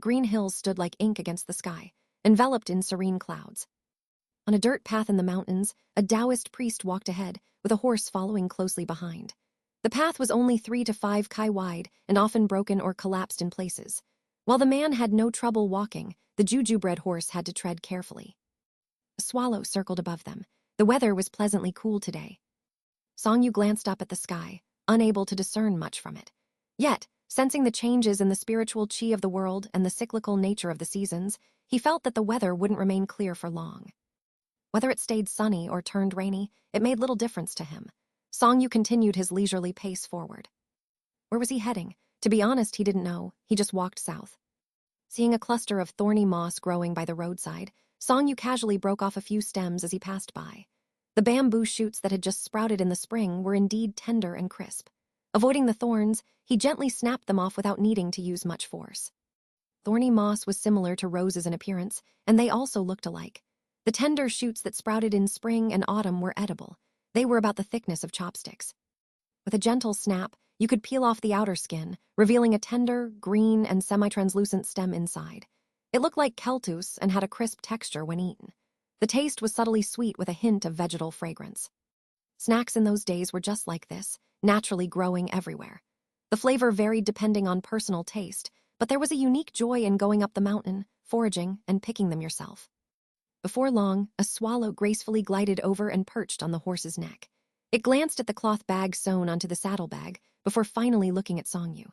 Green hills stood like ink against the sky, enveloped in serene clouds. On a dirt path in the mountains, a Taoist priest walked ahead, with a horse following closely behind. The path was only 3 to 5 kai wide and often broken or collapsed in places. While the man had no trouble walking, the juju-bred horse had to tread carefully. A swallow circled above them. The weather was pleasantly cool today. Songyu glanced up at the sky, unable to discern much from it. Yet, sensing the changes in the spiritual chi of the world and the cyclical nature of the seasons, he felt that the weather wouldn't remain clear for long. Whether it stayed sunny or turned rainy, it made little difference to him. Songyu continued his leisurely pace forward. Where was he heading? To be honest, he didn't know. He just walked south. Seeing a cluster of thorny moss growing by the roadside, Songyu casually broke off a few stems as he passed by. The bamboo shoots that had just sprouted in the spring were indeed tender and crisp. Avoiding the thorns, he gently snapped them off without needing to use much force. Thorny moss was similar to roses in appearance, and they also looked alike. The tender shoots that sprouted in spring and autumn were edible. They were about the thickness of chopsticks. With a gentle snap, you could peel off the outer skin, revealing a tender, green, and semi-translucent stem inside. It looked like keltus and had a crisp texture when eaten. The taste was subtly sweet with a hint of vegetal fragrance. Snacks in those days were just like this, naturally growing everywhere. The flavor varied depending on personal taste, but there was a unique joy in going up the mountain, foraging, and picking them yourself. Before long, a swallow gracefully glided over and perched on the horse's neck. It glanced at the cloth bag sewn onto the saddlebag before finally looking at Songyu.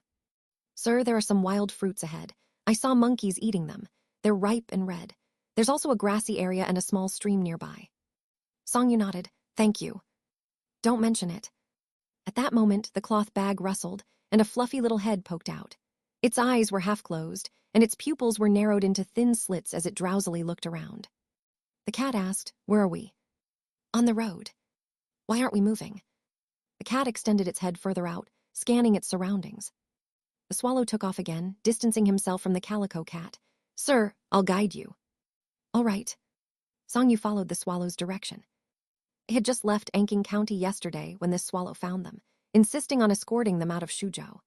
"Sir, there are some wild fruits ahead. I saw monkeys eating them. They're ripe and red. There's also a grassy area and a small stream nearby." Songyu nodded. "Thank you." "Don't mention it." At that moment, the cloth bag rustled, and a fluffy little head poked out. Its eyes were half closed, and its pupils were narrowed into thin slits as it drowsily looked around. The cat asked, "Where are we?" "On the road." "Why aren't we moving?" The cat extended its head further out, scanning its surroundings. The swallow took off again, distancing himself from the Calico cat. "Sir, I'll guide you." "All right." Songyu followed the swallow's direction. They had just left Anqing County yesterday when this swallow found them, insisting on escorting them out of Shuzhou.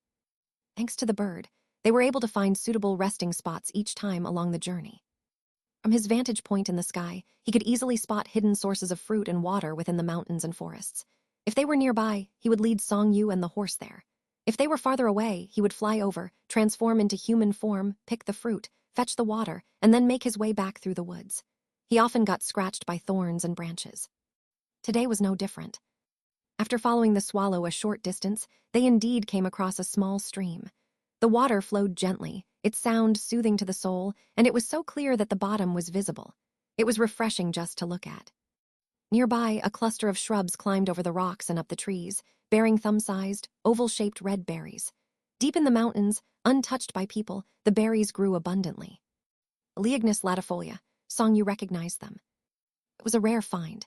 Thanks to the bird, they were able to find suitable resting spots each time along the journey. From his vantage point in the sky, he could easily spot hidden sources of fruit and water within the mountains and forests. If they were nearby, he would lead Songyu and the horse there. If they were farther away, he would fly over, transform into human form, pick the fruit, fetch the water, and then make his way back through the woods. He often got scratched by thorns and branches. Today was no different. After following the swallow a short distance, they indeed came across a small stream. The water flowed gently, its sound soothing to the soul, and it was so clear that the bottom was visible. It was refreshing just to look at. Nearby, a cluster of shrubs climbed over the rocks and up the trees, bearing thumb-sized, oval-shaped red berries. Deep in the mountains, untouched by people, the berries grew abundantly. Leognus latifolia, Songyu recognized them. It was a rare find.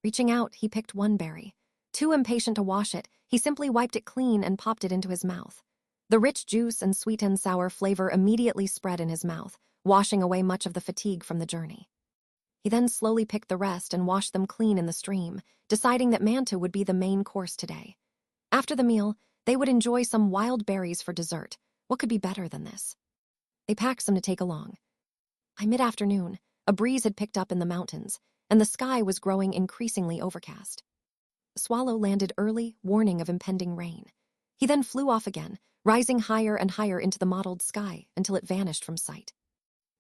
Reaching out, he picked one berry. Too impatient to wash it, he simply wiped it clean and popped it into his mouth. The rich juice and sweet and sour flavor immediately spread in his mouth, washing away much of the fatigue from the journey. He then slowly picked the rest and washed them clean in the stream, deciding that manta would be the main course today. After the meal, they would enjoy some wild berries for dessert. What could be better than this? They packed some to take along. By mid-afternoon, a breeze had picked up in the mountains, and the sky was growing increasingly overcast. The swallow landed early, warning of impending rain. He then flew off again, rising higher and higher into the mottled sky until it vanished from sight.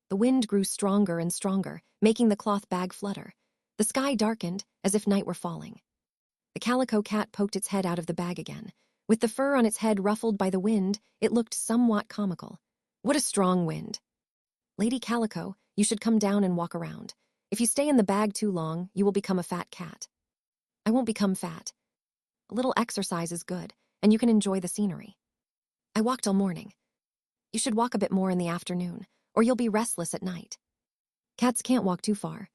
The wind grew stronger and stronger, making the cloth bag flutter. The sky darkened, as if night were falling. The Calico cat poked its head out of the bag again. With the fur on its head ruffled by the wind, it looked somewhat comical. "What a strong wind." "Lady Calico, you should come down and walk around. If you stay in the bag too long, you will become a fat cat." "I won't become fat. A little exercise is good, and you can enjoy the scenery." "I walk till morning." "You should walk a bit more in the afternoon, or you'll be restless at night." "Cats can't walk too far."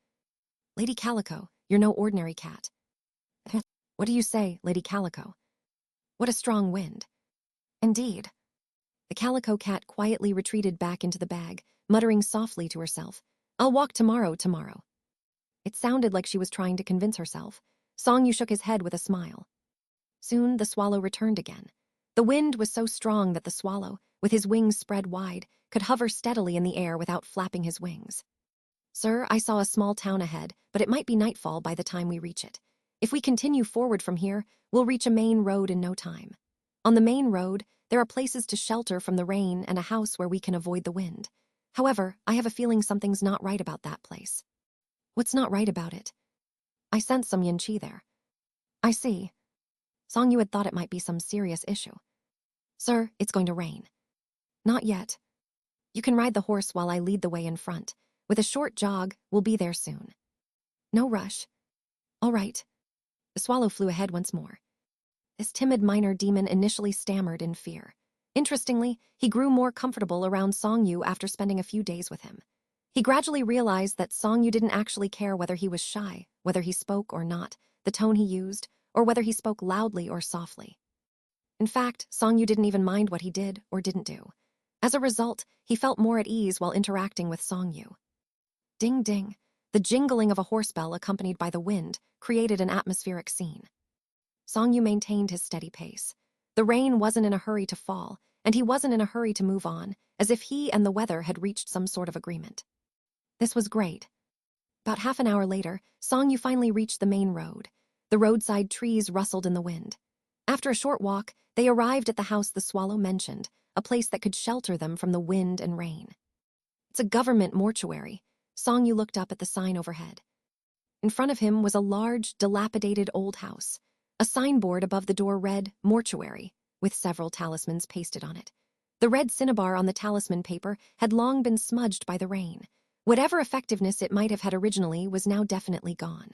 "Lady Calico, you're no ordinary cat." "What do you say, Lady Calico?" "What a strong wind." "Indeed." The Calico cat quietly retreated back into the bag, muttering softly to herself, "I'll walk tomorrow. It sounded like she was trying to convince herself. Songyu shook his head with a smile. Soon the swallow returned again. The wind was so strong that the swallow, with his wings spread wide, could hover steadily in the air without flapping his wings. "Sir, I saw a small town ahead, but it might be nightfall by the time we reach it. If we continue forward from here, we'll reach a main road in no time. On the main road, there are places to shelter from the rain and a house where we can avoid the wind. However, I have a feeling something's not right about that place." "What's not right about it?" "I sense some yin qi there." "I see." Songyu had thought it might be some serious issue. "Sir, it's going to rain." "Not yet. You can ride the horse while I lead the way in front. With a short jog, we'll be there soon." "No rush." "All right." The swallow flew ahead once more. This timid minor demon initially stammered in fear. Interestingly, he grew more comfortable around Songyu after spending a few days with him. He gradually realized that Songyu didn't actually care whether he was shy, whether he spoke or not, the tone he used, or whether he spoke loudly or softly. In fact, Songyu didn't even mind what he did or didn't do. As a result, he felt more at ease while interacting with Songyu. Ding ding. The jingling of a horse bell accompanied by the wind created an atmospheric scene. Songyu maintained his steady pace. The rain wasn't in a hurry to fall, and he wasn't in a hurry to move on, as if he and the weather had reached some sort of agreement. This was great. About half an hour later, Songyu finally reached the main road. The roadside trees rustled in the wind. After a short walk, they arrived at the house the swallow mentioned, a place that could shelter them from the wind and rain. "It's a government mortuary." Songyu looked up at the sign overhead. In front of him was a large, dilapidated old house. A signboard above the door read, "Mortuary," with several talismans pasted on it. The red cinnabar on the talisman paper had long been smudged by the rain. Whatever effectiveness it might have had originally was now definitely gone.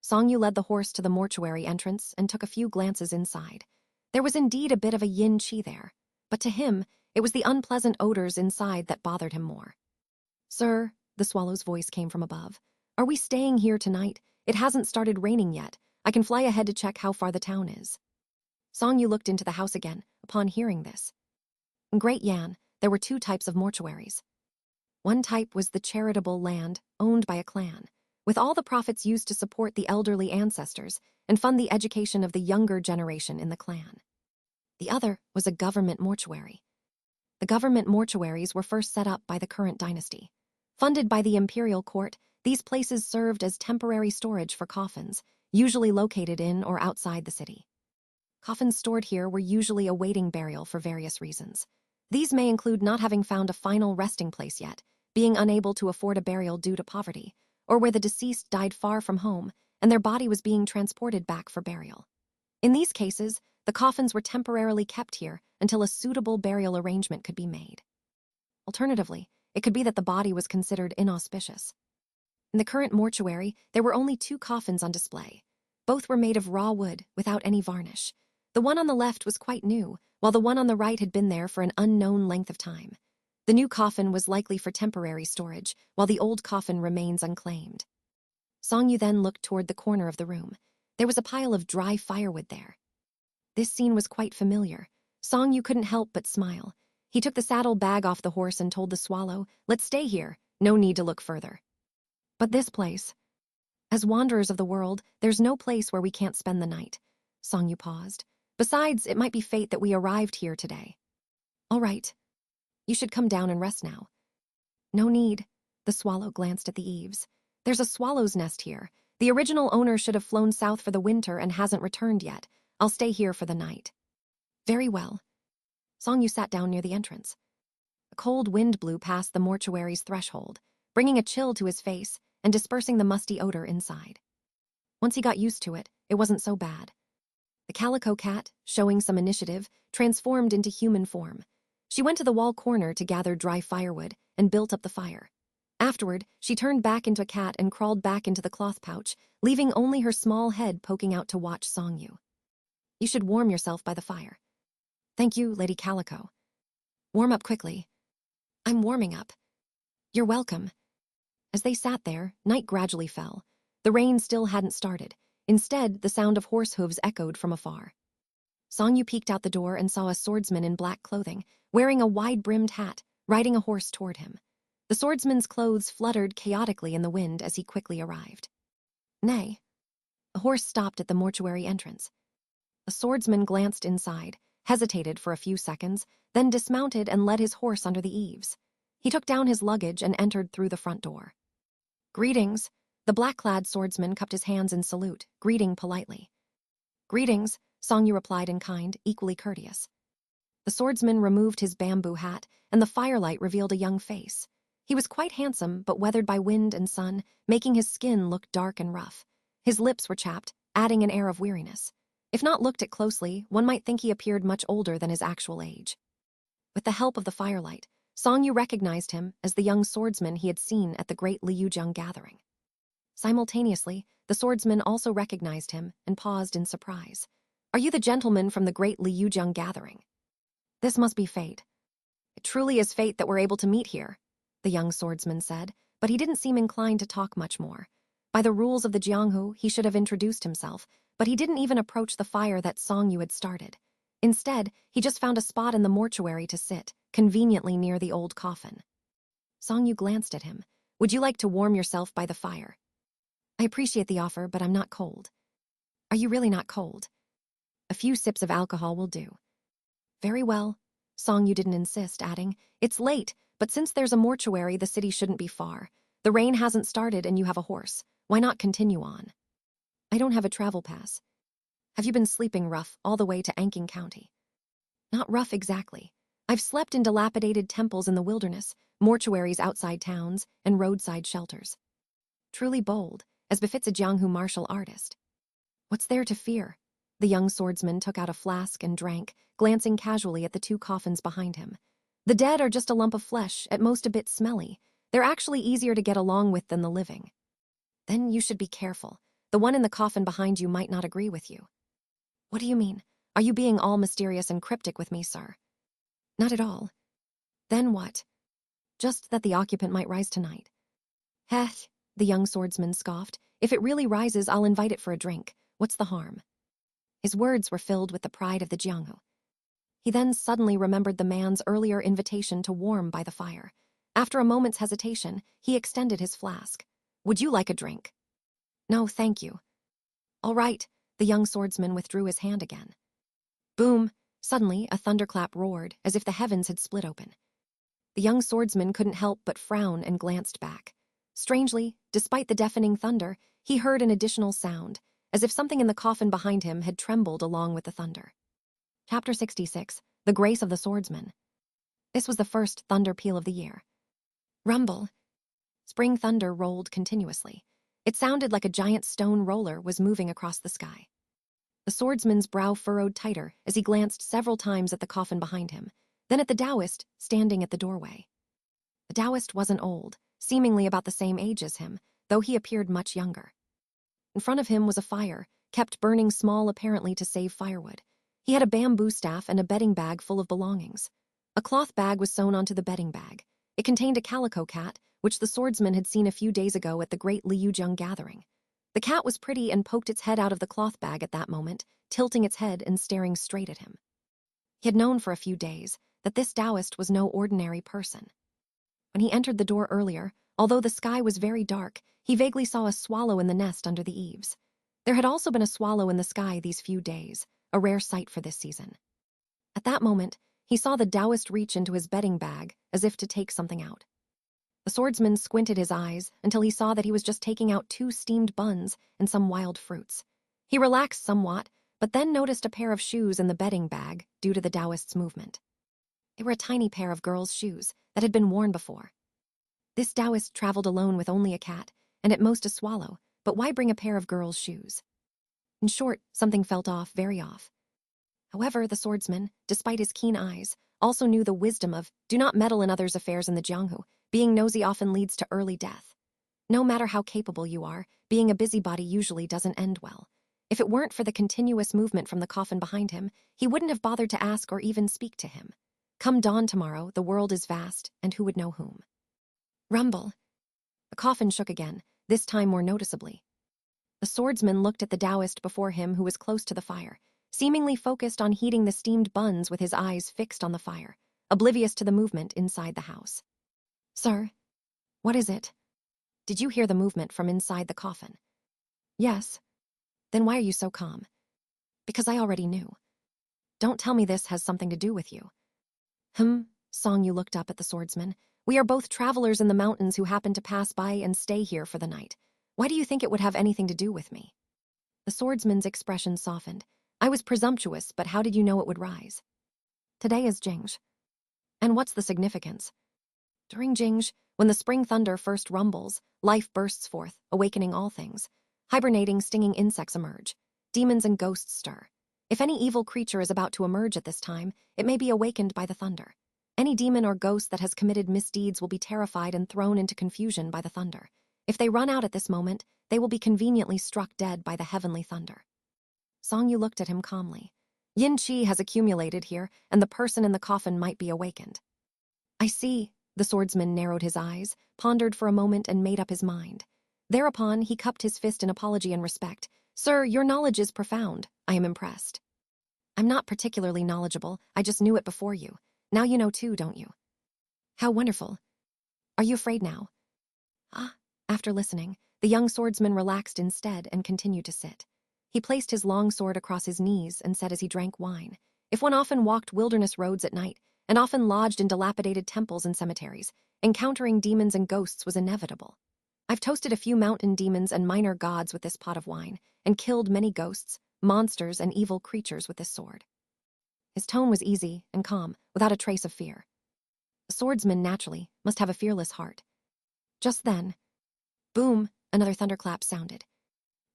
Songyu led the horse to the mortuary entrance and took a few glances inside. There was indeed a bit of a yin qi there, but to him, it was the unpleasant odors inside that bothered him more. "Sir," the swallow's voice came from above, "are we staying here tonight? It hasn't started raining yet. I can fly ahead to check how far the town is." Songyu looked into the house again upon hearing this. In Great Yan, there were two types of mortuaries. One type was the charitable land owned by a clan, with all the profits used to support the elderly ancestors and fund the education of the younger generation in the clan. The other was a government mortuary. The government mortuaries were first set up by the current dynasty. Funded by the imperial court, these places served as temporary storage for coffins, usually located in or outside the city. Coffins stored here were usually awaiting burial for various reasons. These may include not having found a final resting place yet, being unable to afford a burial due to poverty, or where the deceased died far from home and their body was being transported back for burial. In these cases, the coffins were temporarily kept here until a suitable burial arrangement could be made. Alternatively, it could be that the body was considered inauspicious. In the current mortuary, there were only two coffins on display. Both were made of raw wood without any varnish. The one on the left was quite new, while the one on the right had been there for an unknown length of time. The new coffin was likely for temporary storage, while the old coffin remains unclaimed. Songyu then looked toward the corner of the room. There was a pile of dry firewood there. This scene was quite familiar. Songyu couldn't help but smile. He took the saddle bag off the horse and told the swallow, "Let's stay here. No need to look further." "But this place..." "As wanderers of the world, there's no place where we can't spend the night." Songyu paused. "Besides, it might be fate that we arrived here today." "All right. You should come down and rest now." "No need." The swallow glanced at the eaves. "There's a swallow's nest here. The original owner should have flown south for the winter and hasn't returned yet. I'll stay here for the night." "Very well." Songyu sat down near the entrance. A cold wind blew past the mortuary's threshold, bringing a chill to his face and dispersing the musty odor inside. Once he got used to it, it wasn't so bad. The Calico cat, showing some initiative, transformed into human form. She went to the wall corner to gather dry firewood and built up the fire. Afterward, she turned back into a cat and crawled back into the cloth pouch, leaving only her small head poking out to watch Songyu. "You should warm yourself by the fire." "Thank you, Lady Calico." "Warm up quickly." "I'm warming up." "You're welcome." As they sat there, night gradually fell. The rain still hadn't started. Instead, the sound of horse hooves echoed from afar. Songyu peeked out the door and saw a swordsman in black clothing, wearing a wide-brimmed hat, riding a horse toward him. The swordsman's clothes fluttered chaotically in the wind as he quickly arrived. "Nay." A horse stopped at the mortuary entrance. A swordsman glanced inside, hesitated for a few seconds, then dismounted and led his horse under the eaves. He took down his luggage and entered through the front door. "Greetings." The black-clad swordsman cupped his hands in salute, greeting politely. "Greetings," Xianxia replied in kind, equally courteous. The swordsman removed his bamboo hat, and the firelight revealed a young face. He was quite handsome, but weathered by wind and sun, making his skin look dark and rough. His lips were chapped, adding an air of weariness. If not looked at closely, one might think he appeared much older than his actual age. With the help of the firelight, Xianxia recognized him as the young swordsman he had seen at the great Liuzheng gathering. Simultaneously, the swordsman also recognized him and paused in surprise. "Are you the gentleman from the great Liuzheng gathering? This must be fate." "It truly is fate that we're able to meet here," the young swordsman said, but he didn't seem inclined to talk much more. By the rules of the jianghu, he should have introduced himself, but he didn't even approach the fire that Xianxia had started. Instead, he just found a spot in the mortuary to sit, conveniently near the old coffin. Xianxia glanced at him. "Would you like to warm yourself by the fire?" "I appreciate the offer, but I'm not cold." "Are you really not cold?" "A few sips of alcohol will do." "Very well." Xianxia didn't insist, adding, "It's late, but since there's a mortuary, the city shouldn't be far. The rain hasn't started and you have a horse. Why not continue on?" "I don't have a travel pass." "Have you been sleeping rough all the way to Anking County?" "Not rough exactly. I've slept in dilapidated temples in the wilderness, mortuaries outside towns, and roadside shelters." "Truly bold, as befits a jianghu martial artist." "What's there to fear?" The young swordsman took out a flask and drank, glancing casually at the two coffins behind him. "The dead are just a lump of flesh, at most a bit smelly. They're actually easier to get along with than the living." "Then you should be careful. The one in the coffin behind you might not agree with you." "What do you mean? Are you being all mysterious and cryptic with me, sir?" "Not at all." "Then what?" "Just that the occupant might rise tonight." "Heh," the young swordsman scoffed. "If it really rises, I'll invite it for a drink. What's the harm?" His words were filled with the pride of the jianghu. He then suddenly remembered the man's earlier invitation to warm by the fire. After a moment's hesitation, he extended his flask. "Would you like a drink?" "No, thank you." "All right." The young swordsman withdrew his hand again. Boom! Suddenly, a thunderclap roared, as if the heavens had split open. The young swordsman couldn't help but frown and glanced back. Strangely, despite the deafening thunder, he heard an additional sound, as if something in the coffin behind him had trembled along with the thunder. Chapter 66, The Grace of the Swordsman. This was the first thunder peal of the year. Rumble. Spring thunder rolled continuously. It sounded like a giant stone roller was moving across the sky. The swordsman's brow furrowed tighter as he glanced several times at the coffin behind him, then at the Taoist standing at the doorway. The Taoist wasn't old, seemingly about the same age as him, though he appeared much younger. In front of him was a fire, kept burning small apparently to save firewood. He had a bamboo staff and a bedding bag full of belongings. A cloth bag was sewn onto the bedding bag. It contained a calico cat, which the swordsman had seen a few days ago at the great Liuzheng gathering. The cat was pretty and poked its head out of the cloth bag at that moment, tilting its head and staring straight at him. He had known for a few days that this Taoist was no ordinary person. When he entered the door earlier, although the sky was very dark, he vaguely saw a swallow in the nest under the eaves. There had also been a swallow in the sky these few days, a rare sight for this season. At that moment, he saw the Taoist reach into his bedding bag as if to take something out. The swordsman squinted his eyes until he saw that he was just taking out 2 steamed buns and some wild fruits. He relaxed somewhat, but then noticed a pair of shoes in the bedding bag due to the Taoist's movement. They were a tiny pair of girls' shoes that had been worn before. This Taoist traveled alone with only a cat, and at most a swallow, but why bring a pair of girls' shoes? In short, something felt off, very off. However, the swordsman, despite his keen eyes, also knew the wisdom of do not meddle in others' affairs in the jianghu. Being nosy often leads to early death. No matter how capable you are, being a busybody usually doesn't end well. If it weren't for the continuous movement from the coffin behind him, he wouldn't have bothered to ask or even speak to him. Come dawn tomorrow, the world is vast, and who would know whom? Rumble. The coffin shook again, this time more noticeably. The swordsman looked at the Taoist before him who was close to the fire, seemingly focused on heating the steamed buns with his eyes fixed on the fire, oblivious to the movement inside the house. "Sir, what is it?" "Did you hear the movement from inside the coffin?" "Yes." "Then why are you so calm?" "Because I already knew." Don't tell me this has something to do with you. Song Yu looked up at the swordsman. We are both travelers in the mountains who happen to pass by and stay here for the night. Why do you think it would have anything to do with me? The swordsman's expression softened. I was presumptuous, but how did you know it would rise? Today is Jingzh. And what's the significance? During Jingzh, when the spring thunder first rumbles, life bursts forth, awakening all things. Hibernating, stinging insects emerge. Demons and ghosts stir. If any evil creature is about to emerge at this time, it may be awakened by the thunder. Any demon or ghost that has committed misdeeds will be terrified and thrown into confusion by the thunder. If they run out at this moment, they will be conveniently struck dead by the heavenly thunder. Song Yu looked at him calmly. Yin Qi has accumulated here, and the person in the coffin might be awakened. I see. The swordsman narrowed his eyes, pondered for a moment, and made up his mind. Thereupon, he cupped his fist in apology and respect. Sir, your knowledge is profound. I am impressed. I'm not particularly knowledgeable. I just knew it before you. Now you know too, don't you? How wonderful. Are you afraid now? After listening, the young swordsman relaxed instead and continued to sit. He placed his long sword across his knees and said as he drank wine, if one often walked wilderness roads at night, and often lodged in dilapidated temples and cemeteries, encountering demons and ghosts was inevitable. I've toasted a few mountain demons and minor gods with this pot of wine, and killed many ghosts, monsters, and evil creatures with this sword. His tone was easy and calm, without a trace of fear. A swordsman, naturally, must have a fearless heart. Just then, boom, another thunderclap sounded.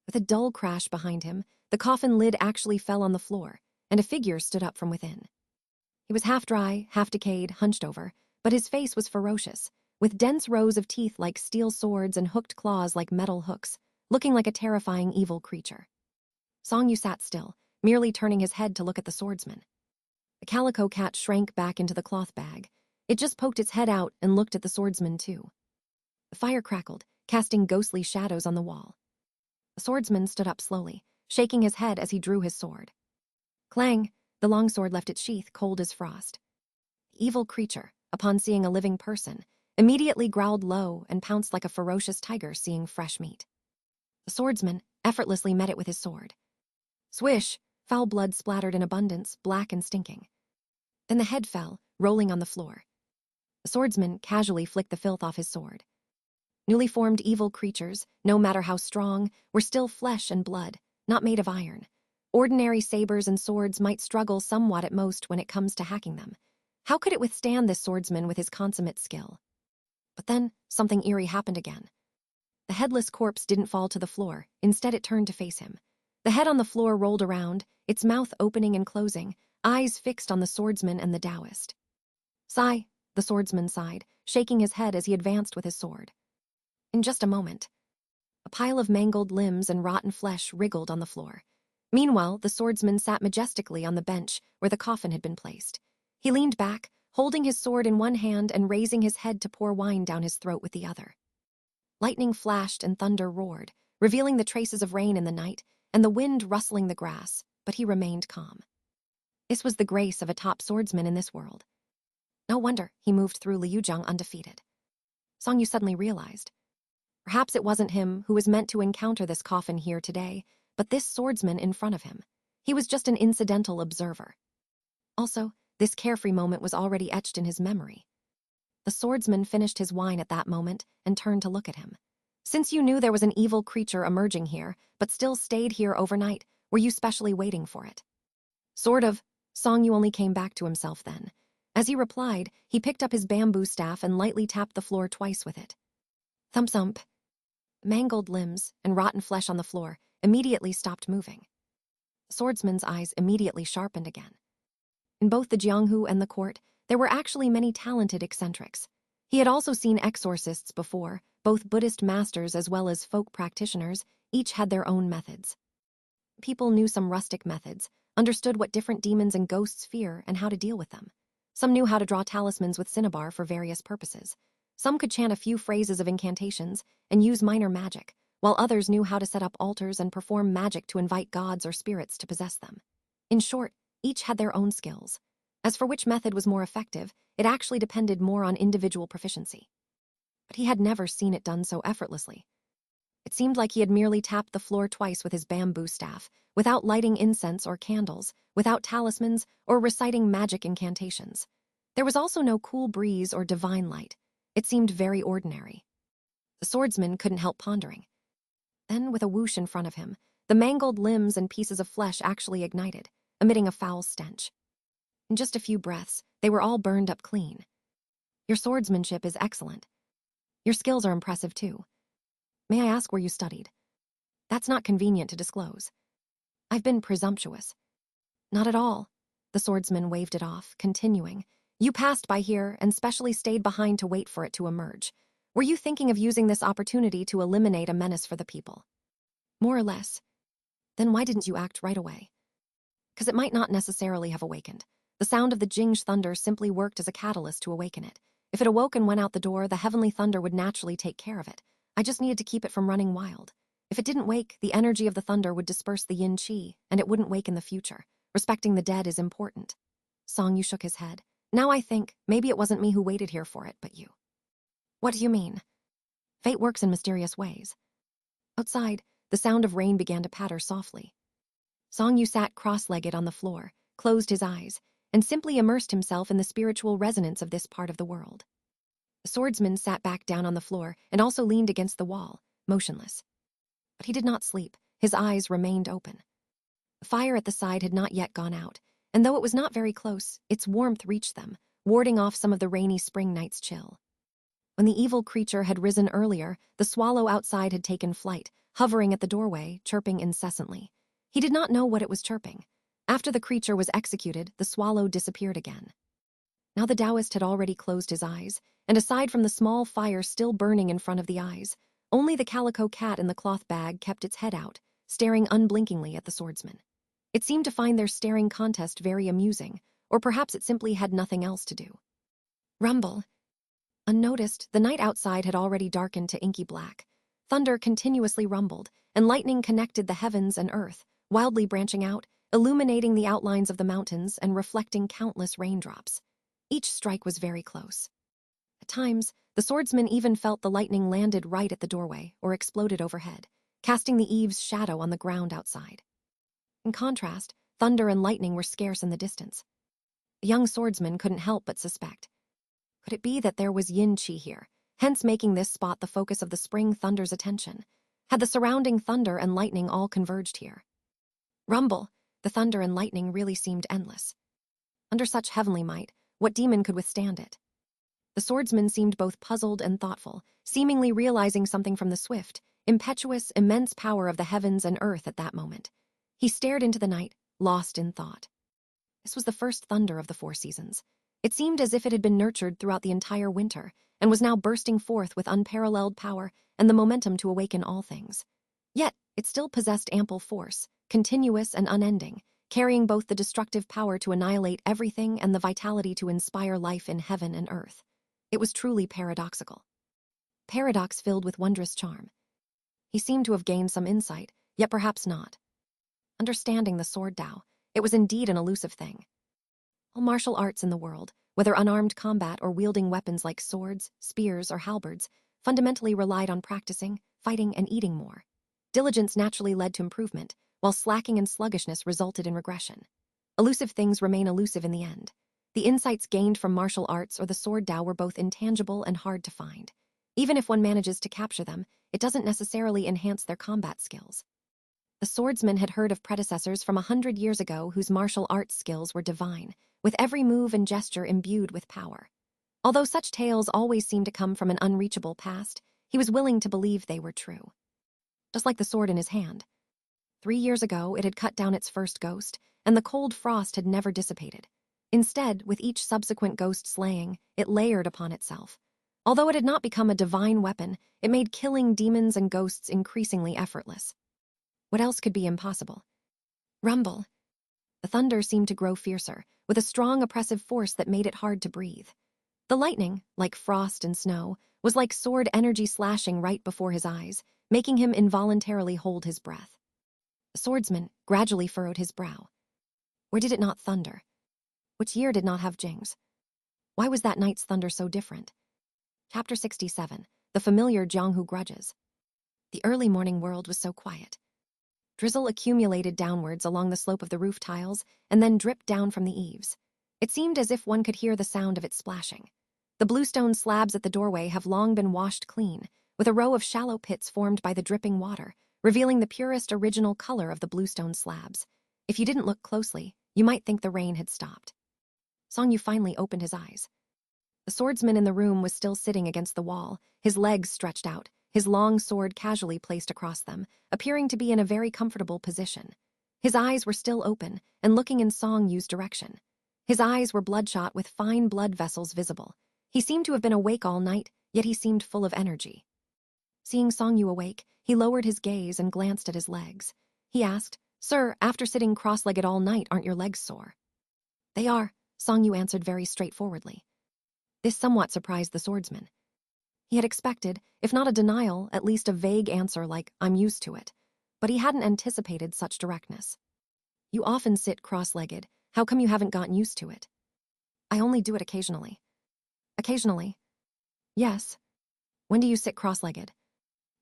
With a dull crash behind him, the coffin lid actually fell on the floor, and a figure stood up from within. He was half dry, half decayed, hunched over, but his face was ferocious, with dense rows of teeth like steel swords and hooked claws like metal hooks, looking like a terrifying evil creature. Song Yu sat still, merely turning his head to look at the swordsman. The calico cat shrank back into the cloth bag. It just poked its head out and looked at the swordsman too. The fire crackled, casting ghostly shadows on the wall. The swordsman stood up slowly, shaking his head as he drew his sword. Clang! The longsword left its sheath, cold as frost. The evil creature, upon seeing a living person, immediately growled low and pounced like a ferocious tiger seeing fresh meat. The swordsman effortlessly met it with his sword. Swish! Foul blood splattered in abundance, black and stinking. Then the head fell, rolling on the floor. The swordsman casually flicked the filth off his sword. Newly formed evil creatures, no matter how strong, were still flesh and blood, not made of iron. Ordinary sabers and swords might struggle somewhat at most when it comes to hacking them. How could it withstand this swordsman with his consummate skill? But then, something eerie happened again. The headless corpse didn't fall to the floor, instead it turned to face him. The head on the floor rolled around, its mouth opening and closing, eyes fixed on the swordsman and the Taoist. Sigh, the swordsman sighed, shaking his head as he advanced with his sword. In just a moment, a pile of mangled limbs and rotten flesh wriggled on the floor. Meanwhile, the swordsman sat majestically on the bench where the coffin had been placed. He leaned back, holding his sword in one hand and raising his head to pour wine down his throat with the other. Lightning flashed and thunder roared, revealing the traces of rain in the night and the wind rustling the grass, but he remained calm. This was the grace of a top swordsman in this world. No wonder he moved through Liuzhang undefeated. Song Yu suddenly realized. Perhaps it wasn't him who was meant to encounter this coffin here today, but this swordsman in front of him. He was just an incidental observer. Also, this carefree moment was already etched in his memory. The swordsman finished his wine at that moment and turned to look at him. Since you knew there was an evil creature emerging here, but still stayed here overnight, were you specially waiting for it? Sort of. Song Yu only came back to himself then. As he replied, he picked up his bamboo staff and lightly tapped the floor twice with it. Thump-thump. Mangled limbs and rotten flesh on the floor immediately stopped moving. The swordsman's eyes immediately sharpened again. In both the jianghu and the court, there were actually many talented eccentrics. He had also seen exorcists before, both Buddhist masters as well as folk practitioners, each had their own methods. People knew some rustic methods, understood what different demons and ghosts fear and how to deal with them. Some knew how to draw talismans with cinnabar for various purposes. Some could chant a few phrases of incantations and use minor magic, while others knew how to set up altars and perform magic to invite gods or spirits to possess them. In short, each had their own skills. As for which method was more effective, it actually depended more on individual proficiency. But he had never seen it done so effortlessly. It seemed like he had merely tapped the floor twice with his bamboo staff, without lighting incense or candles, without talismans or reciting magic incantations. There was also no cool breeze or divine light. It seemed very ordinary. The swordsman couldn't help pondering. Then, with a whoosh in front of him, the mangled limbs and pieces of flesh actually ignited, emitting a foul stench. In just a few breaths, they were all burned up clean. Your swordsmanship is excellent. Your skills are impressive too. May I ask where you studied? That's not convenient to disclose. I've been presumptuous. Not at all. The swordsman waved it off, continuing. You passed by here and specially stayed behind to wait for it to emerge. Were you thinking of using this opportunity to eliminate a menace for the people? More or less. Then why didn't you act right away? Because it might not necessarily have awakened. The sound of the jianghu thunder simply worked as a catalyst to awaken it. If it awoke and went out the door, the heavenly thunder would naturally take care of it. I just needed to keep it from running wild. If it didn't wake, the energy of the thunder would disperse the yin qi, and it wouldn't wake in the future. Respecting the dead is important. Song-yu shook his head. Now I think, maybe it wasn't me who waited here for it, but you. What do you mean? Fate works in mysterious ways. Outside, the sound of rain began to patter softly. Song-yu sat cross-legged on the floor, closed his eyes, and simply immersed himself in the spiritual resonance of this part of the world. The swordsman sat back down on the floor and also leaned against the wall, motionless. But he did not sleep. His eyes remained open. The fire at the side had not yet gone out, and though it was not very close, its warmth reached them, warding off some of the rainy spring night's chill. When the evil creature had risen earlier, the swallow outside had taken flight, hovering at the doorway, chirping incessantly. He did not know what it was chirping. After the creature was executed, the swallow disappeared again. Now the Taoist had already closed his eyes, and aside from the small fire still burning in front of the eyes, only the calico cat in the cloth bag kept its head out, staring unblinkingly at the swordsman. It seemed to find their staring contest very amusing, or perhaps it simply had nothing else to do. Rumble. Unnoticed, the night outside had already darkened to inky black. Thunder continuously rumbled, and lightning connected the heavens and earth, wildly branching out, illuminating the outlines of the mountains and reflecting countless raindrops. Each strike was very close. At times, the swordsman even felt the lightning landed right at the doorway or exploded overhead, casting the eaves shadow on the ground outside. In contrast, thunder and lightning were scarce in the distance. The young swordsman couldn't help but suspect. Could it be that there was yin qi here, hence making this spot the focus of the spring thunder's attention? Had the surrounding thunder and lightning all converged here? Rumble! The thunder and lightning really seemed endless. Under such heavenly might, what demon could withstand it? The swordsman seemed both puzzled and thoughtful, seemingly realizing something from the swift, impetuous, immense power of the heavens and earth at that moment. He stared into the night, lost in thought. This was the first thunder of the 4 seasons. It seemed as if it had been nurtured throughout the entire winter, and was now bursting forth with unparalleled power and the momentum to awaken all things. Yet, it still possessed ample force, continuous and unending, carrying both the destructive power to annihilate everything and the vitality to inspire life in heaven and earth. It was truly paradoxical. Paradox filled with wondrous charm. He seemed to have gained some insight, yet perhaps not. Understanding the sword Tao, it was indeed an elusive thing. All martial arts in the world, whether unarmed combat or wielding weapons like swords, spears, or halberds, fundamentally relied on practicing, fighting, and eating more. Diligence naturally led to improvement, while slacking and sluggishness resulted in regression. Elusive things remain elusive in the end. The insights gained from martial arts or the sword Tao were both intangible and hard to find. Even if one manages to capture them, it doesn't necessarily enhance their combat skills. The swordsman had heard of predecessors from 100 years ago whose martial arts skills were divine, with every move and gesture imbued with power. Although such tales always seemed to come from an unreachable past, he was willing to believe they were true. Just like the sword in his hand. 3 years ago, it had cut down its first ghost, and the cold frost had never dissipated. Instead, with each subsequent ghost slaying, it layered upon itself. Although it had not become a divine weapon, it made killing demons and ghosts increasingly effortless. What else could be impossible? Rumble. The thunder seemed to grow fiercer, with a strong oppressive force that made it hard to breathe. The lightning, like frost and snow, was like sword energy slashing right before his eyes, making him involuntarily hold his breath. The swordsman gradually furrowed his brow. Where did it not thunder? Which year did not have jings? Why was that night's thunder so different? Chapter 67, The Familiar Jianghu Grudges. The early morning world was so quiet. Drizzle accumulated downwards along the slope of the roof tiles and then dripped down from the eaves. It seemed as if one could hear the sound of it splashing. The bluestone slabs at the doorway have long been washed clean, with a row of shallow pits formed by the dripping water, revealing the purest original color of the bluestone slabs. If you didn't look closely, you might think the rain had stopped. Songyu finally opened his eyes. The swordsman in the room was still sitting against the wall, his legs stretched out, his long sword casually placed across them, appearing to be in a very comfortable position. His eyes were still open and looking in Songyu's direction. His eyes were bloodshot with fine blood vessels visible. He seemed to have been awake all night, yet he seemed full of energy. Seeing Songyu awake, he lowered his gaze and glanced at his legs. He asked, "Sir, after sitting cross-legged all night, aren't your legs sore?" "They are," Songyu answered very straightforwardly. This somewhat surprised the swordsman. He had expected, if not a denial, at least a vague answer like, "I'm used to it," but he hadn't anticipated such directness. "You often sit cross-legged. How come you haven't gotten used to it?" "I only do it occasionally." "Occasionally?" "Yes." "When do you sit cross-legged?"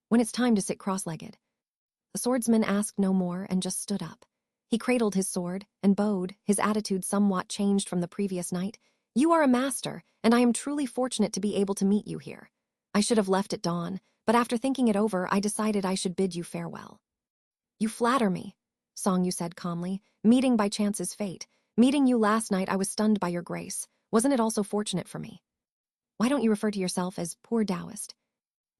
"When it's time to sit cross-legged." The swordsman asked no more and just stood up. He cradled his sword and bowed, his attitude somewhat changed from the previous night. "You are a master, and I am truly fortunate to be able to meet you here. I should have left at dawn, but after thinking it over, I decided I should bid you farewell." "You flatter me," Songyu said calmly. "Meeting by chance is fate. Meeting you last night, I was stunned by your grace. Wasn't it also fortunate for me?" "Why don't you refer to yourself as poor Taoist?"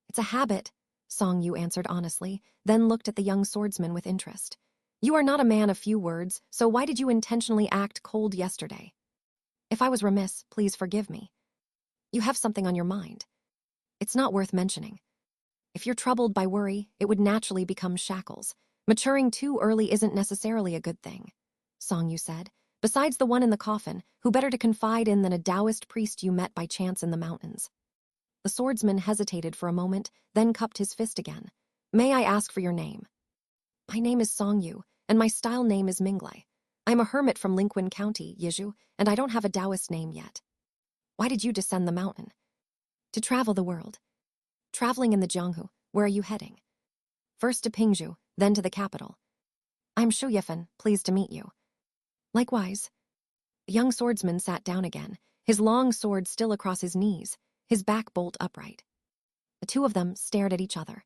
"It's a habit," Songyu answered honestly, then looked at the young swordsman with interest. "You are not a man of few words, so why did you intentionally act cold yesterday?" "If I was remiss, please forgive me." "You have something on your mind." "It's not worth mentioning." "If you're troubled by worry, it would naturally become shackles. Maturing too early isn't necessarily a good thing," Songyu said. "Besides the one in the coffin, who better to confide in than a Taoist priest you met by chance in the mountains?" The swordsman hesitated for a moment, then cupped his fist again. "May I ask for your name?" "My name is Songyu, and my style name is Minglai. I'm a hermit from Linquin County, Yizhu, and I don't have a Taoist name yet." "Why did you descend the mountain?" "To travel the world." "Traveling in the jianghu, where are you heading?" "First to Pingzhu, then to the capital." "I'm Shu Yifan, pleased to meet you." "Likewise." The young swordsman sat down again, his long sword still across his knees, his back bolt upright. The two of them stared at each other.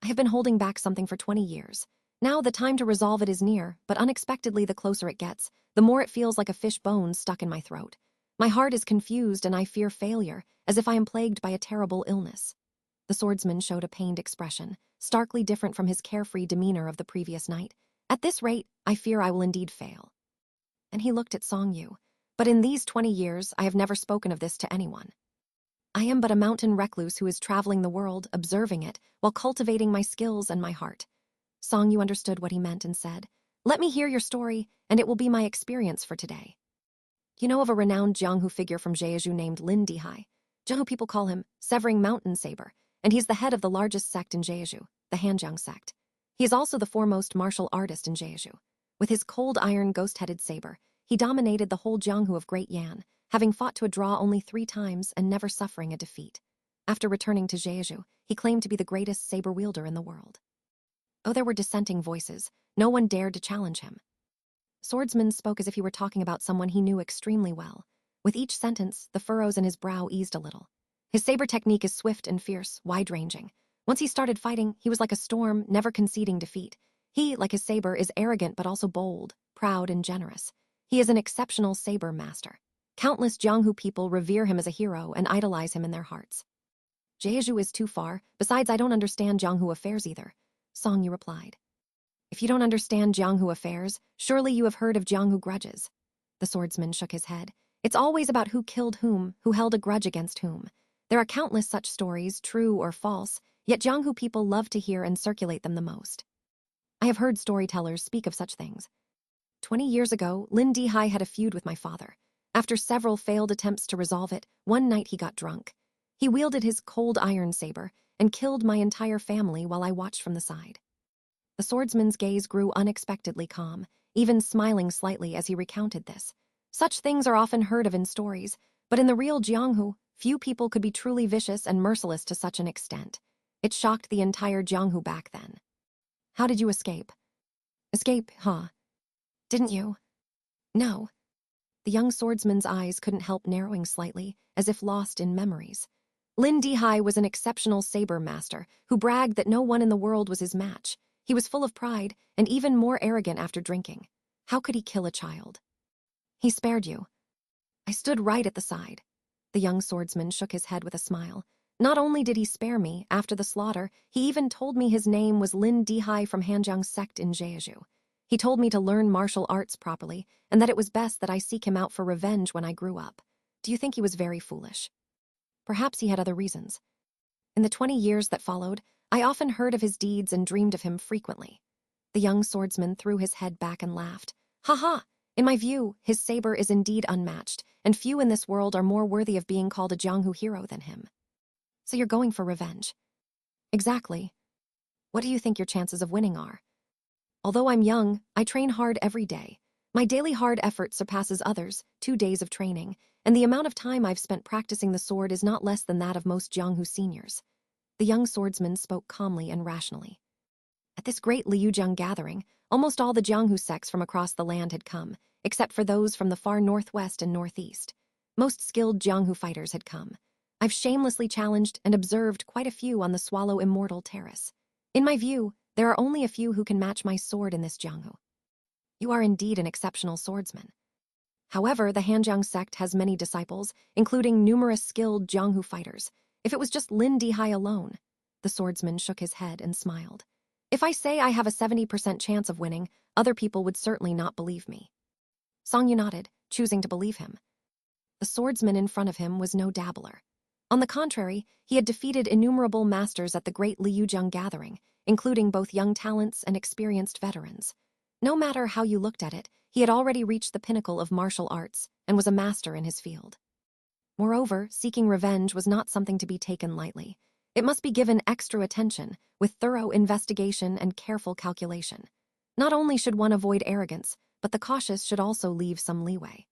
"I have been holding back something for 20 years. Now the time to resolve it is near, but unexpectedly the closer it gets, the more it feels like a fish bone stuck in my throat. My heart is confused and I fear failure, as if I am plagued by a terrible illness." The swordsman showed a pained expression, starkly different from his carefree demeanor of the previous night. "At this rate, I fear I will indeed fail." And he looked at Songyu. "But in these 20 years, I have never spoken of this to anyone. I am but a mountain recluse who is traveling the world, observing it, while cultivating my skills and my heart." Songyu understood what he meant and said, "Let me hear your story, and it will be my experience for today." "You know of a renowned jianghu figure from Jeju named Lin Dihai. Jianghu people call him Severing Mountain Saber, and he's the head of the largest sect in Jeju, the Hanjiang sect. He is also the foremost martial artist in Jeju. With his cold iron ghost-headed saber, he dominated the whole jianghu of Great Yan, having fought to a draw only 3 times and never suffering a defeat. After returning to Jeju, he claimed to be the greatest saber wielder in the world." Though there were dissenting voices, no one dared to challenge him. Swordsman spoke as if he were talking about someone he knew extremely well. With each sentence, the furrows in his brow eased a little. "His saber technique is swift and fierce, wide-ranging. Once he started fighting, he was like a storm, never conceding defeat. He, like his saber, is arrogant but also bold, proud and generous. He is an exceptional saber master. Countless Jianghu people revere him as a hero and idolize him in their hearts." "Jeju is too far. Besides, I don't understand Jianghu affairs either," Songyu replied. "If you don't understand Jianghu affairs, surely you have heard of Jianghu grudges." The swordsman shook his head. "It's always about who killed whom, who held a grudge against whom. There are countless such stories, true or false, yet Jianghu people love to hear and circulate them the most. I have heard storytellers speak of such things. 20 years ago, Lin Dihai had a feud with my father. After several failed attempts to resolve it, one night he got drunk. He wielded his cold iron saber and killed my entire family while I watched from the side." The swordsman's gaze grew unexpectedly calm, even smiling slightly as he recounted this. Such things are often heard of in stories, but in the real Jianghu, few people could be truly vicious and merciless to such an extent. It shocked the entire jianghu back then. How did you escape? Escape, huh? Didn't you? No. The young swordsman's eyes couldn't help narrowing slightly, as if lost in memories. Lin Dihai was an exceptional saber master who bragged that no one in the world was his match. He was full of pride and even more arrogant after drinking. How could he kill a child? He spared you. I stood right at the side. The young swordsman shook his head with a smile. Not only did he spare me after the slaughter, he even told me his name was Lin Dihai from Hanjiang sect in Jianghu. He told me to learn martial arts properly, and that it was best that I seek him out for revenge when I grew up. Do you think he was very foolish? Perhaps he had other reasons. In the 20 years that followed, I often heard of his deeds and dreamed of him frequently. The young swordsman threw his head back and laughed. Ha ha! In my view, his saber is indeed unmatched, and few in this world are more worthy of being called a jianghu hero than him. So you're going for revenge? Exactly. What do you think your chances of winning are? Although I'm young, I train hard every day. My daily hard effort surpasses others, 2 days of training, and the amount of time I've spent practicing the sword is not less than that of most jianghu seniors. The young swordsman spoke calmly and rationally. At this great Liujiang gathering, almost all the jianghu sects from across the land had come, except for those from the far northwest and northeast. Most skilled jianghu fighters had come. I've shamelessly challenged and observed quite a few on the Swallow Immortal Terrace. In my view, there are only a few who can match my sword in this jianghu. You are indeed an exceptional swordsman. However, the Hanjiang sect has many disciples, including numerous skilled jianghu fighters. If it was just Lin Dihai alone, the swordsman shook his head and smiled. If I say I have a 70% chance of winning, other people would certainly not believe me. Songyu nodded, choosing to believe him. The swordsman in front of him was no dabbler. On the contrary, he had defeated innumerable masters at the great Liujiang gathering, including both young talents and experienced veterans. No matter how you looked at it, he had already reached the pinnacle of martial arts and was a master in his field. Moreover, seeking revenge was not something to be taken lightly. It must be given extra attention, with thorough investigation and careful calculation. Not only should one avoid arrogance, but the cautious should also leave some leeway.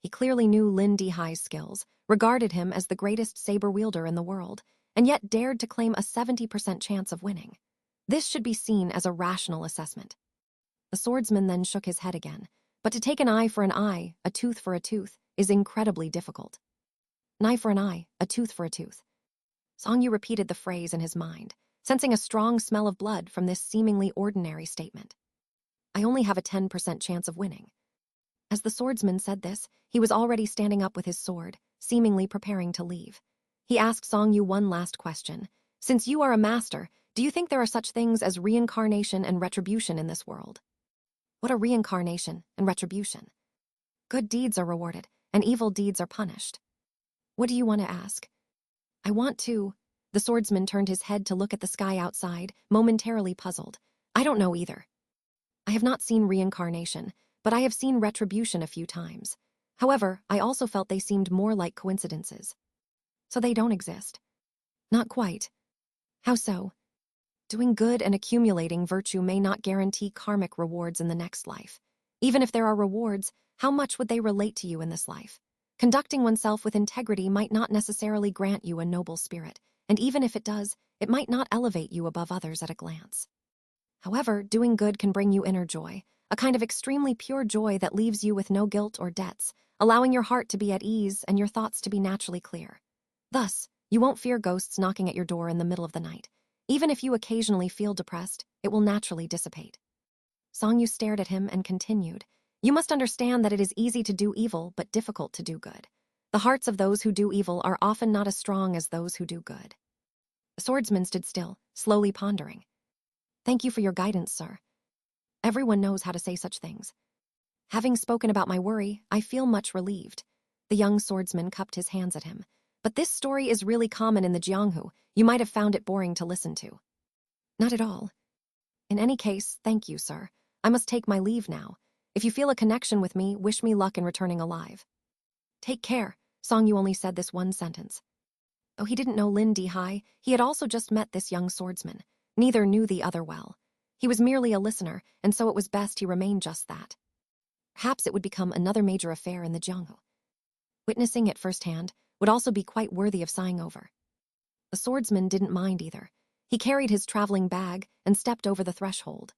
He clearly knew Lin Dihai's skills, regarded him as the greatest saber wielder in the world, and yet dared to claim a 70% chance of winning. This should be seen as a rational assessment. The swordsman then shook his head again, but to take an eye for an eye, a tooth for a tooth, is incredibly difficult. An eye for an eye, a tooth for a tooth. Songyu repeated the phrase in his mind, sensing a strong smell of blood from this seemingly ordinary statement. I only have a 10% chance of winning. As the swordsman said this, he was already standing up with his sword, seemingly preparing to leave. He asked Songyu one last question. Since you are a master, do you think there are such things as reincarnation and retribution in this world? What are reincarnation and retribution? Good deeds are rewarded, and evil deeds are punished. What do you want to ask? I want to... The swordsman turned his head to look at the sky outside, momentarily puzzled. I don't know either. I have not seen reincarnation, but I have seen retribution a few times. However, I also felt they seemed more like coincidences. So they don't exist. Not quite. How so? Doing good and accumulating virtue may not guarantee karmic rewards in the next life. Even if there are rewards, how much would they relate to you in this life? Conducting oneself with integrity might not necessarily grant you a noble spirit, and even if it does, it might not elevate you above others at a glance. However, doing good can bring you inner joy, a kind of extremely pure joy that leaves you with no guilt or debts, allowing your heart to be at ease and your thoughts to be naturally clear. Thus, you won't fear ghosts knocking at your door in the middle of the night. Even if you occasionally feel depressed, it will naturally dissipate. Songyu stared at him and continued. You must understand that it is easy to do evil but difficult to do good. The hearts of those who do evil are often not as strong as those who do good. The swordsman stood still, slowly pondering. Thank you for your guidance, sir. Everyone knows how to say such things. Having spoken about my worry, I feel much relieved. The young swordsman cupped his hands at him. But this story is really common in the jianghu. You might have found it boring to listen to. Not at all. In any case, thank you, sir. I must take my leave now. If you feel a connection with me, wish me luck in returning alive. Take care. Songyu only said this one sentence. Though he didn't know Lin Dihai, he had also just met this young swordsman. Neither knew the other well. He was merely a listener, and so it was best he remained just that. Perhaps it would become another major affair in the jianghu. Witnessing it firsthand would also be quite worthy of sighing over. The swordsman didn't mind either. He carried his traveling bag and stepped over the threshold.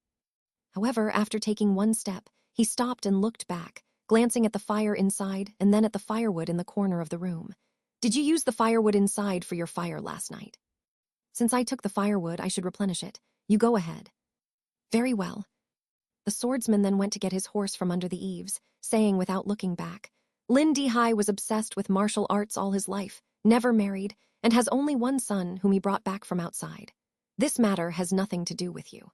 However, after taking one step, he stopped and looked back, glancing at the fire inside and then at the firewood in the corner of the room. "Did you use the firewood inside for your fire last night?" "Since I took the firewood, I should replenish it. You go ahead." "Very well." The swordsman then went to get his horse from under the eaves, saying without looking back, "Lin Dihai was obsessed with martial arts all his life, never married, and has only one son whom he brought back from outside. This matter has nothing to do with you."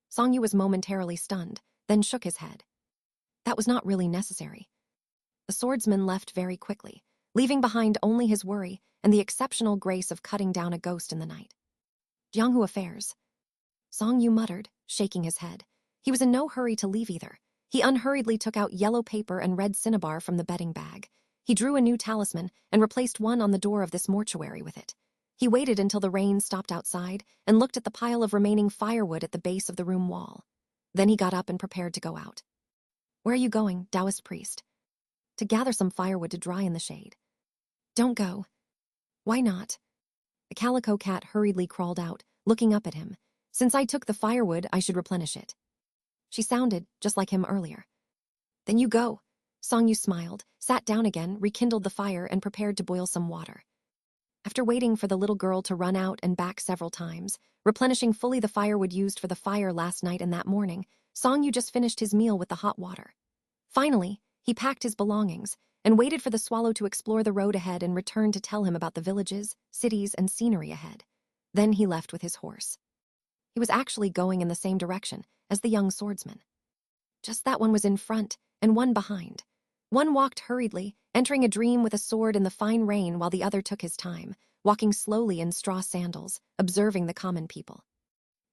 Song Yu was momentarily stunned, then shook his head. That was not really necessary. The swordsman left very quickly, leaving behind only his worry and the exceptional grace of cutting down a ghost in the night. "Jianghu affairs," Song Yu muttered, shaking his head. He was in no hurry to leave either. He unhurriedly took out yellow paper and red cinnabar from the bedding bag. He drew a new talisman and replaced one on the door of this mortuary with it. He waited until the rain stopped outside and looked at the pile of remaining firewood at the base of the room wall. Then he got up and prepared to go out. "Where are you going, Taoist priest?" "To gather some firewood to dry in the shade." "Don't go." "Why not?" The Calico cat hurriedly crawled out, looking up at him. "Since I took the firewood, I should replenish it." She sounded just like him earlier. "Then you go." Song Yu smiled, sat down again, rekindled the fire, and prepared to boil some water. After waiting for the little girl to run out and back several times, replenishing fully the firewood used for the fire last night and that morning, Song Yu just finished his meal with the hot water. Finally, he packed his belongings and waited for the swallow to explore the road ahead and return to tell him about the villages, cities, and scenery ahead. Then he left with his horse. He was actually going in the same direction as the young swordsman. Just that one was in front and one behind. One walked hurriedly, entering a dream with a sword in the fine rain, while the other took his time, walking slowly in straw sandals, observing the common people.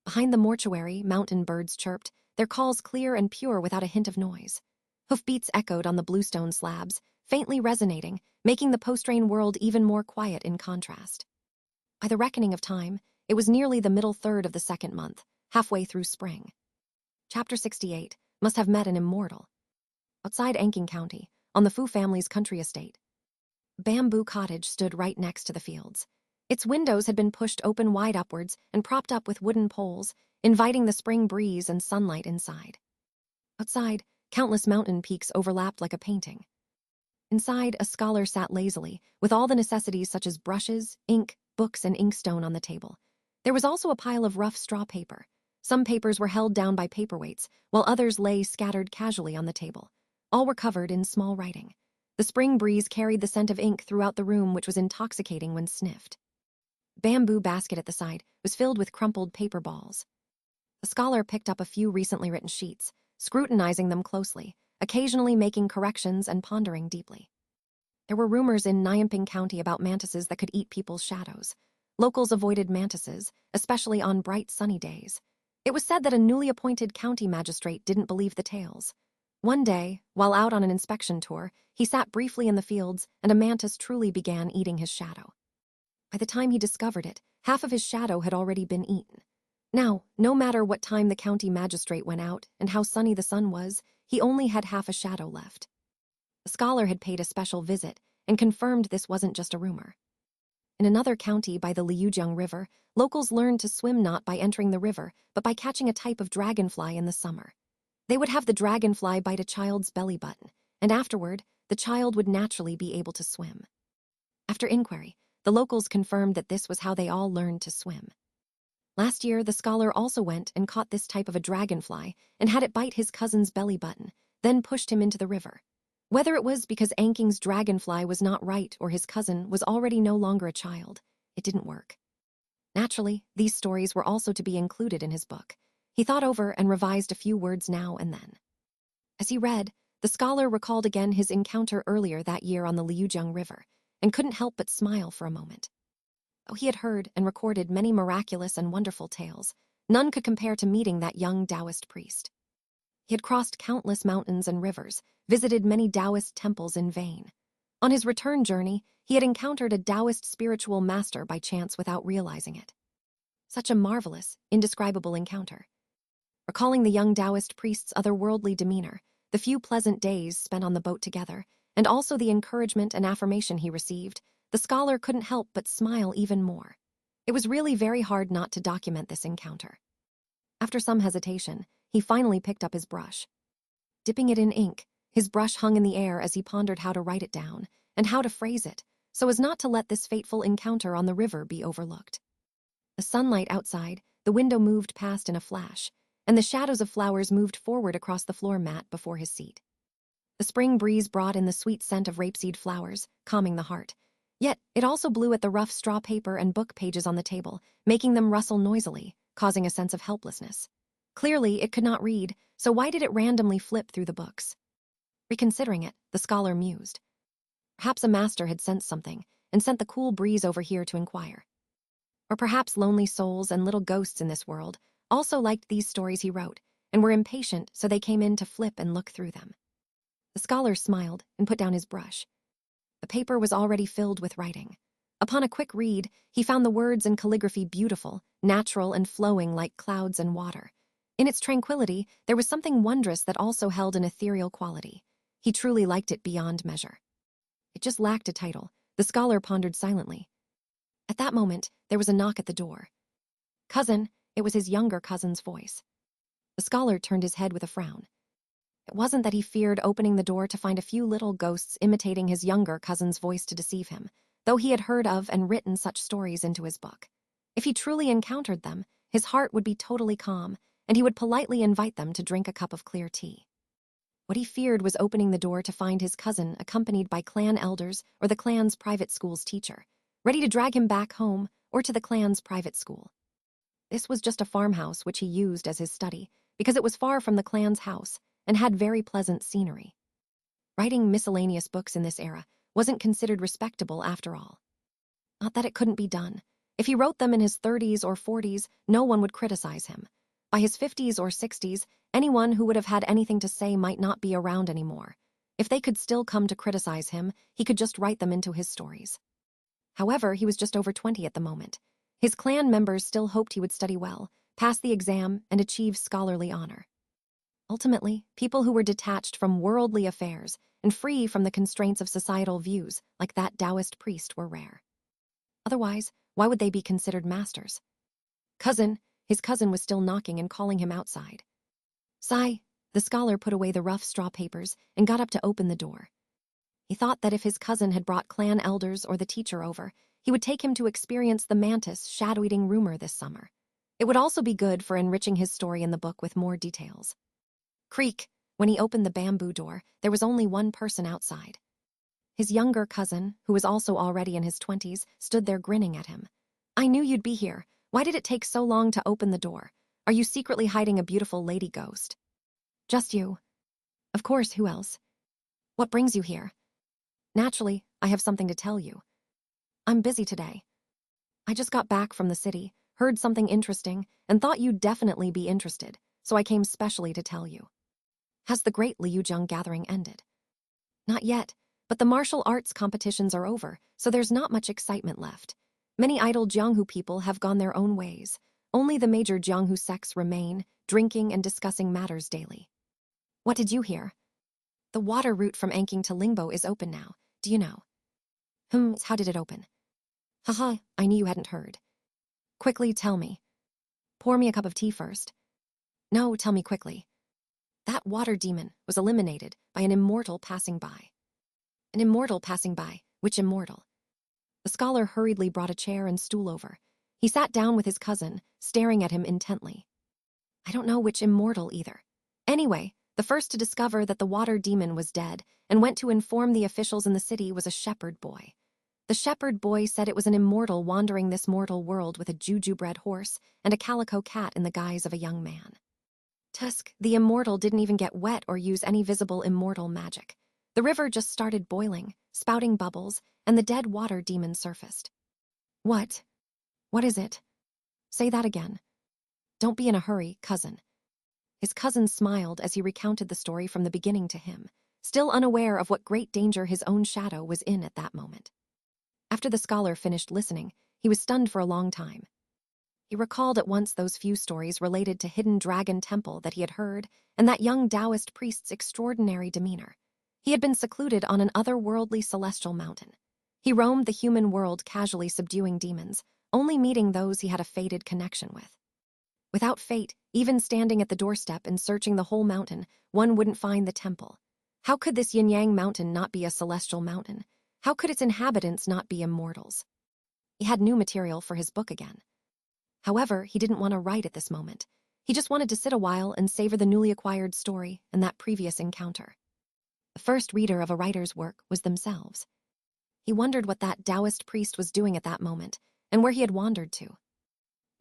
Behind the mortuary, mountain birds chirped, their calls clear and pure without a hint of noise. Hoofbeats echoed on the bluestone slabs, faintly resonating, making the post-rain world even more quiet in contrast. By the reckoning of time, it was nearly the middle third of the second month, halfway through spring. Chapter 68 must have met an immortal. Outside Anqing County, on the Fu family's country estate, Bamboo Cottage stood right next to the fields. Its windows had been pushed open wide upwards and propped up with wooden poles, inviting the spring breeze and sunlight inside. Outside, countless mountain peaks overlapped like a painting. Inside, a scholar sat lazily, with all the necessities such as brushes, ink, books, and inkstone on the table. There was also a pile of rough straw paper. Some papers were held down by paperweights, while others lay scattered casually on the table. All were covered in small writing. The spring breeze carried the scent of ink throughout the room, which was intoxicating when sniffed. Bamboo basket at the side was filled with crumpled paper balls. The scholar picked up a few recently written sheets, scrutinizing them closely, occasionally making corrections and pondering deeply. There were rumors in Nyamping County about mantises that could eat people's shadows. Locals avoided mantises, especially on bright sunny days. It was said that a newly appointed county magistrate didn't believe the tales. One day, while out on an inspection tour, he sat briefly in the fields and a mantis truly began eating his shadow. By the time he discovered it, half of his shadow had already been eaten. Now, no matter what time the county magistrate went out and how sunny the sun was, he only had half a shadow left. The scholar had paid a special visit and confirmed this wasn't just a rumor. In another county by the Liujiang River, locals learned to swim not by entering the river, but by catching a type of dragonfly in the summer. They would have the dragonfly bite a child's belly button, and afterward, the child would naturally be able to swim. After inquiry, the locals confirmed that this was how they all learned to swim. Last year, the scholar also went and caught this type of a dragonfly and had it bite his cousin's belly button, then pushed him into the river. Whether it was because Anqing's dragonfly was not right or his cousin was already no longer a child, it didn't work. Naturally, these stories were also to be included in his book. He thought over and revised a few words now and then. As he read, the scholar recalled again his encounter earlier that year on the Liujiang River and couldn't help but smile for a moment. Though he had heard and recorded many miraculous and wonderful tales, none could compare to meeting that young Taoist priest. He had crossed countless mountains and rivers, visited many Taoist temples in vain. On his return journey, he had encountered a Taoist spiritual master by chance without realizing it. Such a marvelous, indescribable encounter. Recalling the young Taoist priest's otherworldly demeanor, the few pleasant days spent on the boat together, and also the encouragement and affirmation he received, the scholar couldn't help but smile even more. It was really very hard not to document this encounter. After some hesitation, he finally picked up his brush. Dipping it in ink, his brush hung in the air as he pondered how to write it down and how to phrase it so as not to let this fateful encounter on the river be overlooked. The sunlight outside, the window moved past in a flash, and the shadows of flowers moved forward across the floor mat before his seat. The spring breeze brought in the sweet scent of rapeseed flowers, calming the heart. Yet, it also blew at the rough straw paper and book pages on the table, making them rustle noisily, causing a sense of helplessness. Clearly, it could not read, so why did it randomly flip through the books? Reconsidering it, the scholar mused. Perhaps a master had sensed something and sent the cool breeze over here to inquire. Or perhaps lonely souls and little ghosts in this world also liked these stories he wrote and were impatient, so they came in to flip and look through them. The scholar smiled and put down his brush. The paper was already filled with writing. Upon a quick read, he found the words and calligraphy beautiful, natural, and flowing like clouds and water. In its tranquility, there was something wondrous that also held an ethereal quality. He truly liked it beyond measure. It just lacked a title. The scholar pondered silently. At that moment, there was a knock at the door. "Cousin," it was his younger cousin's voice. The scholar turned his head with a frown. It wasn't that he feared opening the door to find a few little ghosts imitating his younger cousin's voice to deceive him, though he had heard of and written such stories into his book. If he truly encountered them, his heart would be totally calm, and he would politely invite them to drink a cup of clear tea. What he feared was opening the door to find his cousin accompanied by clan elders or the clan's private school's teacher, ready to drag him back home or to the clan's private school. This was just a farmhouse which he used as his study, because it was far from the clan's house and had very pleasant scenery. Writing miscellaneous books in this era wasn't considered respectable after all. Not that it couldn't be done. If he wrote them in his 30s or 40s, no one would criticize him. By his 50s or 60s, anyone who would have had anything to say might not be around anymore. If they could still come to criticize him, he could just write them into his stories. However, he was just over 20 at the moment. His clan members still hoped he would study well, pass the exam, and achieve scholarly honor. Ultimately, people who were detached from worldly affairs and free from the constraints of societal views, like that Taoist priest, were rare. Otherwise, why would they be considered masters? "Cousin," his cousin was still knocking and calling him outside. "Sigh," the scholar put away the rough straw papers and got up to open the door. He thought that if his cousin had brought clan elders or the teacher over, he would take him to experience the mantis shadow-eating rumor this summer. It would also be good for enriching his story in the book with more details. Creak! When he opened the bamboo door, there was only one person outside. His younger cousin, who was also already in his 20s, stood there grinning at him. "I knew you'd be here. Why did it take so long to open the door? Are you secretly hiding a beautiful lady ghost?" "Just you." "Of course, who else?" "What brings you here?" "Naturally, I have something to tell you." "I'm busy today. I just got back from the city, heard something interesting, and thought you'd definitely be interested, so I came specially to tell you." "Has the great Liuzheng gathering ended?" "Not yet, but the martial arts competitions are over, so there's not much excitement left. Many idle jianghu people have gone their own ways. Only the major jianghu sects remain, drinking and discussing matters daily." "What did you hear?" "The water route from Anking to Lingbo is open now. Do you know?" How did it open?" "Haha, I knew you hadn't heard." "Quickly tell me." "Pour me a cup of tea first." "No, tell me quickly." "That water demon was eliminated by an immortal passing by." "An immortal passing by? Which immortal?" The scholar hurriedly brought a chair and stool over. He sat down with his cousin, staring at him intently. "I don't know which immortal either. Anyway, the first to discover that the water demon was dead and went to inform the officials in the city was a shepherd boy. The shepherd boy said it was an immortal wandering this mortal world with a juju-bred horse and a calico cat in the guise of a young man. Tusk, the immortal didn't even get wet or use any visible immortal magic. The river just started boiling, spouting bubbles, and the dead water demon surfaced." "What? What is it?" "Say that again." "Don't be in a hurry, cousin." His cousin smiled as he recounted the story from the beginning to him, still unaware of what great danger his own shadow was in at that moment. After the scholar finished listening, he was stunned for a long time. He recalled at once those few stories related to hidden dragon temple that he had heard and that young Taoist priest's extraordinary demeanor. He had been secluded on an otherworldly celestial mountain. He roamed the human world casually subduing demons, only meeting those he had a fated connection with. Without fate, even standing at the doorstep and searching the whole mountain, one wouldn't find the temple. How could this yin-yang mountain not be a celestial mountain? How could its inhabitants not be immortals? He had new material for his book again. However, he didn't want to write at this moment. He just wanted to sit a while and savor the newly acquired story and that previous encounter. The first reader of a writer's work was themselves. He wondered what that Taoist priest was doing at that moment and where he had wandered to. //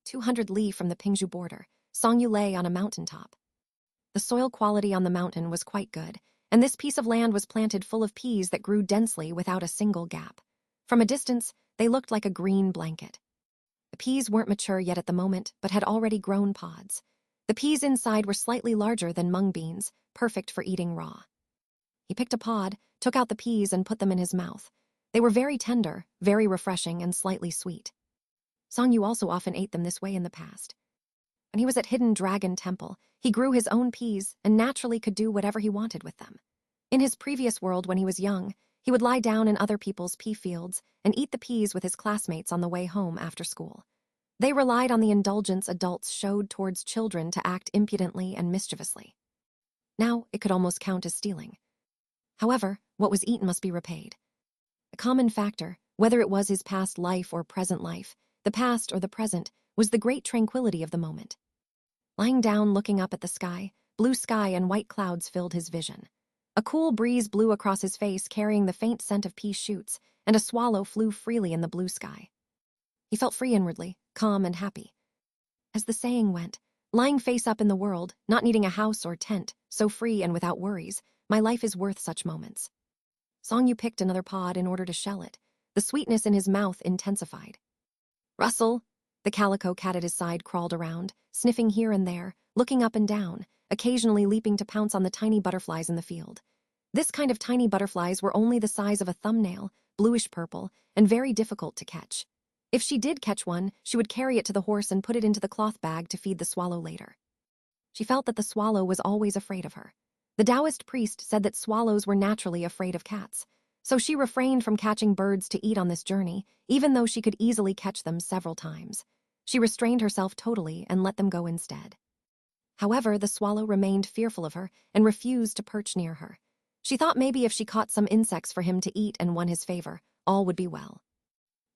200 li from the Pingzhu border, Xianxia lay on a mountaintop. The soil quality on the mountain was quite good, and this piece of land was planted full of peas that grew densely without a single gap. From a distance, they looked like a green blanket. The peas weren't mature yet at the moment, but had already grown pods. The peas inside were slightly larger than mung beans, perfect for eating raw. He picked a pod, took out the peas, and put them in his mouth. They were very tender, very refreshing, and slightly sweet. Xianxia also often ate them this way in the past. When he was at Hidden Dragon Temple, he grew his own peas and naturally could do whatever he wanted with them. In his previous world when he was young, he would lie down in other people's pea fields and eat the peas with his classmates on the way home after school. They relied on the indulgence adults showed towards children to act impudently and mischievously. Now it could almost count as stealing. However, what was eaten must be repaid. A common factor, whether it was his past life or present life, the past or the present, was the great tranquility of the moment. Lying down looking up at the sky, blue sky and white clouds filled his vision. A cool breeze blew across his face carrying the faint scent of pea shoots, and a swallow flew freely in the blue sky. He felt free inwardly, calm and happy. As the saying went, lying face up in the world, not needing a house or tent, so free and without worries, my life is worth such moments. Xianxia picked another pod in order to shell it. The sweetness in his mouth intensified. Russell! The calico cat at his side crawled around, sniffing here and there, looking up and down, occasionally leaping to pounce on the tiny butterflies in the field. This kind of tiny butterflies were only the size of a thumbnail, bluish-purple, and very difficult to catch. If she did catch one, she would carry it to the horse and put it into the cloth bag to feed the swallow later. She felt that the swallow was always afraid of her. The Taoist priest said that swallows were naturally afraid of cats, so she refrained from catching birds to eat on this journey, even though she could easily catch them several times. She restrained herself totally and let them go instead. However, the swallow remained fearful of her and refused to perch near her. She thought maybe if she caught some insects for him to eat and won his favor, all would be well.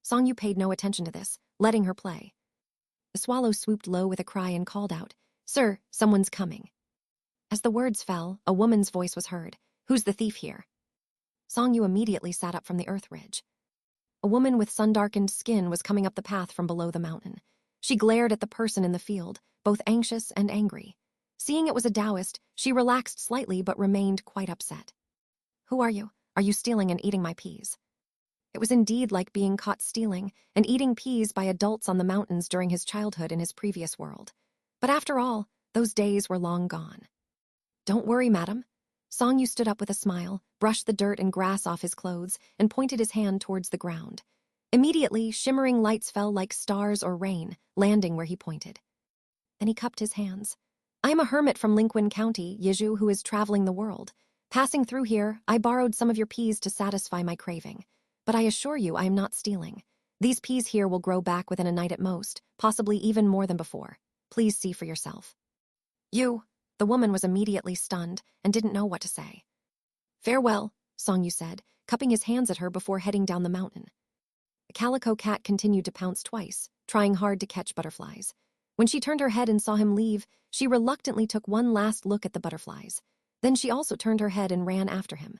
Xianxia paid no attention to this, letting her play. The swallow swooped low with a cry and called out, "Sir, someone's coming." As the words fell, a woman's voice was heard. "Who's the thief here?" Xianxia immediately sat up from the earth ridge. A woman with sun-darkened skin was coming up the path from below the mountain. She glared at the person in the field, both anxious and angry. Seeing it was a Taoist, she relaxed slightly but remained quite upset. "Who are you? Are you stealing and eating my peas?" It was indeed like being caught stealing and eating peas by adults on the mountains during his childhood in his previous world. But after all, those days were long gone. "Don't worry, madam." Xianxia stood up with a smile, brushed the dirt and grass off his clothes, and pointed his hand towards the ground. Immediately, shimmering lights fell like stars or rain, landing where he pointed. Then he cupped his hands. "I am a hermit from Linquin County, Yizhu, who is traveling the world. Passing through here, I borrowed some of your peas to satisfy my craving. But I assure you I am not stealing. These peas here will grow back within a night at most, possibly even more than before. Please see for yourself." "You!" The woman was immediately stunned and didn't know what to say. "Farewell," Xianxia said, cupping his hands at her before heading down the mountain. The calico cat continued to pounce twice, trying hard to catch butterflies. When she turned her head and saw him leave, she reluctantly took one last look at the butterflies. Then she also turned her head and ran after him.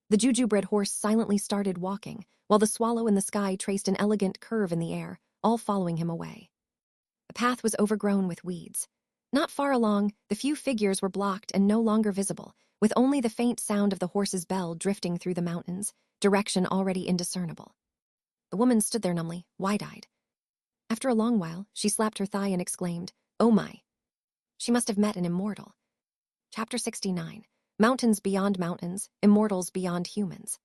The juju-bred horse silently started walking, while the swallow in the sky traced an elegant curve in the air, all following him away. The path was overgrown with weeds. Not far along, the few figures were blocked and no longer visible, with only the faint sound of the horse's bell drifting through the mountains, direction already indiscernible. The woman stood there numbly, wide-eyed. After a long while, she slapped her thigh and exclaimed, "Oh my!" She must have met an immortal. Chapter 69. Mountains beyond mountains, immortals beyond humans.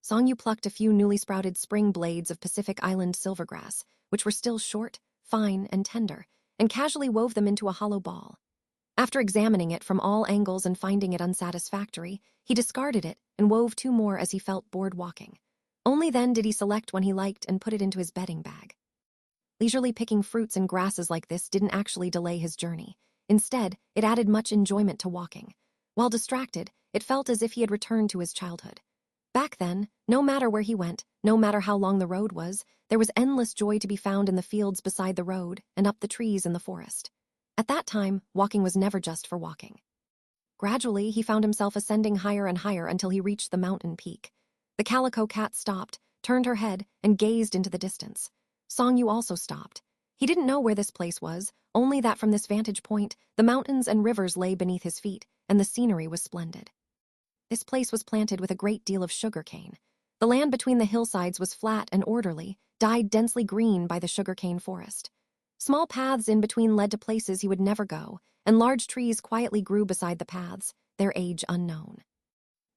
Xianxia plucked a few newly sprouted spring blades of Pacific Island silvergrass, which were still short, fine, and tender, and casually wove them into a hollow ball. After examining it from all angles and finding it unsatisfactory, he discarded it and wove two more as he felt bored walking. Only then did he select one he liked and put it into his bedding bag. Leisurely picking fruits and grasses like this didn't actually delay his journey. Instead, it added much enjoyment to walking. While distracted, it felt as if he had returned to his childhood. Back then, no matter where he went, no matter how long the road was, there was endless joy to be found in the fields beside the road and up the trees in the forest. At that time, walking was never just for walking. Gradually, he found himself ascending higher and higher until he reached the mountain peak. The Calico cat stopped, turned her head, and gazed into the distance. Xianxia also stopped. He didn't know where this place was, only that from this vantage point, the mountains and rivers lay beneath his feet, and the scenery was splendid. This place was planted with a great deal of sugarcane. The land between the hillsides was flat and orderly, dyed densely green by the sugarcane forest. Small paths in between led to places he would never go, and large trees quietly grew beside the paths, their age unknown.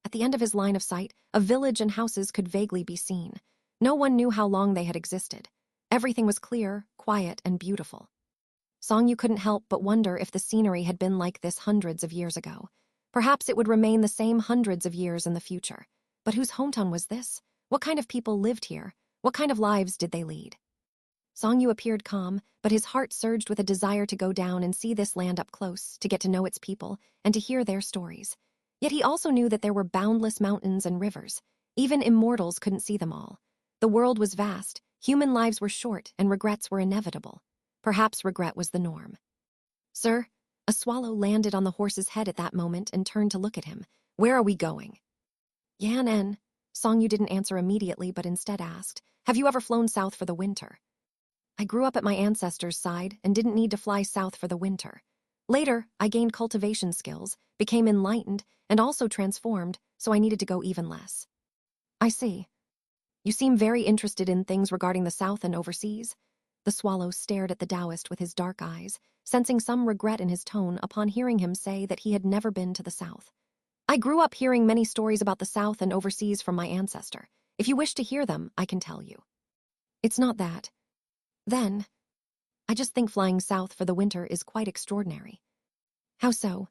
At the end of his line of sight, a village and houses could vaguely be seen. No one knew how long they had existed. Everything was clear, quiet, and beautiful. Xianxia couldn't help but wonder if the scenery had been like this hundreds of years ago. Perhaps it would remain the same hundreds of years in the future. But whose hometown was this? What kind of people lived here? What kind of lives did they lead? Xianxia appeared calm, but his heart surged with a desire to go down and see this land up close, to get to know its people, and to hear their stories. Yet he also knew that there were boundless mountains and rivers. Even immortals couldn't see them all. The world was vast, human lives were short, and regrets were inevitable. Perhaps regret was the norm. "Sir," a swallow landed on the horse's head at that moment and turned to look at him. "Where are we going?" "Yan." Xianxia didn't answer immediately but instead asked, "Have you ever flown south for the winter?" "I grew up at my ancestors' side and didn't need to fly south for the winter. Later, I gained cultivation skills, became enlightened, and also transformed, so I needed to go even less." "I see. You seem very interested in things regarding the south and overseas." The swallow stared at the Taoist with his dark eyes, sensing some regret in his tone upon hearing him say that he had never been to the south. "I grew up hearing many stories about the south and overseas from my ancestor. If you wish to hear them, I can tell you." "It's not that." "Then, I just think flying south for the winter is quite extraordinary." "How so?"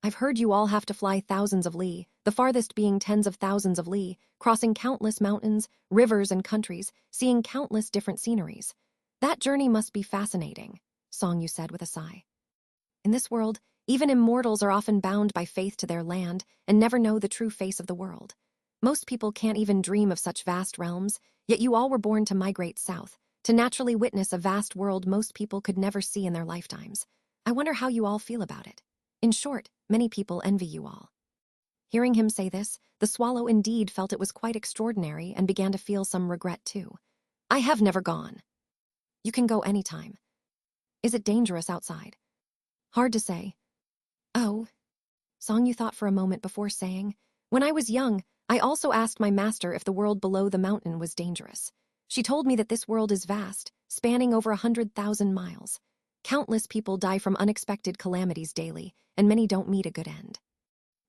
"I've heard you all have to fly thousands of li, the farthest being tens of thousands of li, crossing countless mountains, rivers, and countries, seeing countless different sceneries. That journey must be fascinating," Xianxia said with a sigh. "In this world, even immortals are often bound by faith to their land and never know the true face of the world. Most people can't even dream of such vast realms, yet you all were born to migrate south, to naturally witness a vast world most people could never see in their lifetimes. I wonder how you all feel about it. In short, many people envy you all." Hearing him say this, the swallow indeed felt it was quite extraordinary and began to feel some regret too. "I have never gone." "You can go anytime." "Is it dangerous outside?" "Hard to say." "Oh." Xianxia thought for a moment before saying, "When I was young, I also asked my master if the world below the mountain was dangerous. She told me that this world is vast, spanning over 100,000 miles. Countless people die from unexpected calamities daily, and many don't meet a good end.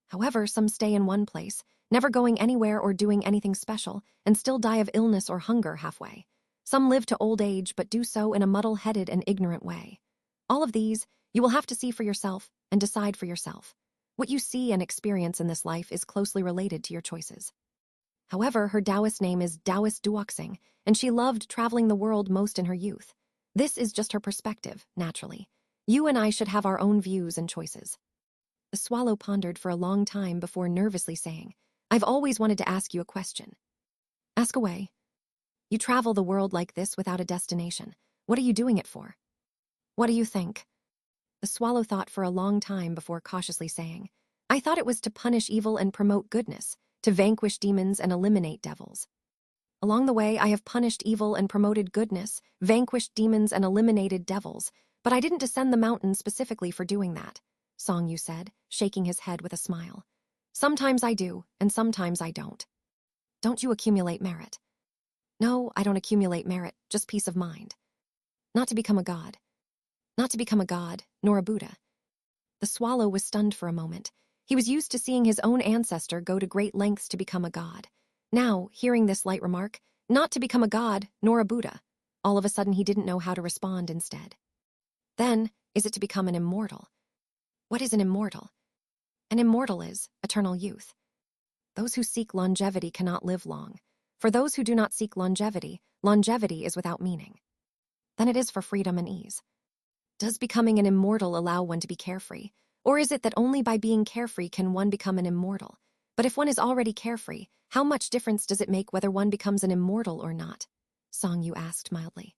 However, some stay in one place, never going anywhere or doing anything special, and still die of illness or hunger halfway. Some live to old age but do so in a muddle-headed and ignorant way. All of these, you will have to see for yourself and decide for yourself. What you see and experience in this life is closely related to your choices." However, her Taoist name is Taoist Duoxing, and she loved traveling the world most in her youth. This is just her perspective, naturally. You and I should have our own views and choices. The swallow pondered for a long time before nervously saying, "I've always wanted to ask you a question." "Ask away." "You travel the world like this without a destination. What are you doing it for?" "What do you think?" The swallow thought for a long time before cautiously saying, "I thought it was to punish evil and promote goodness, to vanquish demons and eliminate devils. Along the way, I have punished evil and promoted goodness, vanquished demons and eliminated devils, but I didn't descend the mountain specifically for doing that," Xianxia said, shaking his head with a smile. "Sometimes I do, and sometimes I don't." "Don't you accumulate merit?" "No, I don't accumulate merit, just peace of mind." "Not to become a god." "Not to become a god, nor a Buddha." The swallow was stunned for a moment. He was used to seeing his own ancestor go to great lengths to become a god. Now, hearing this light remark, "Not to become a god, nor a Buddha," all of a sudden he didn't know how to respond instead. "Then, is it to become an immortal?" "What is an immortal?" "An immortal is eternal youth. Those who seek longevity cannot live long. For those who do not seek longevity, longevity is without meaning. Then it is for freedom and ease. Does becoming an immortal allow one to be carefree? Or is it that only by being carefree can one become an immortal? But if one is already carefree, how much difference does it make whether one becomes an immortal or not? Xianxia asked mildly.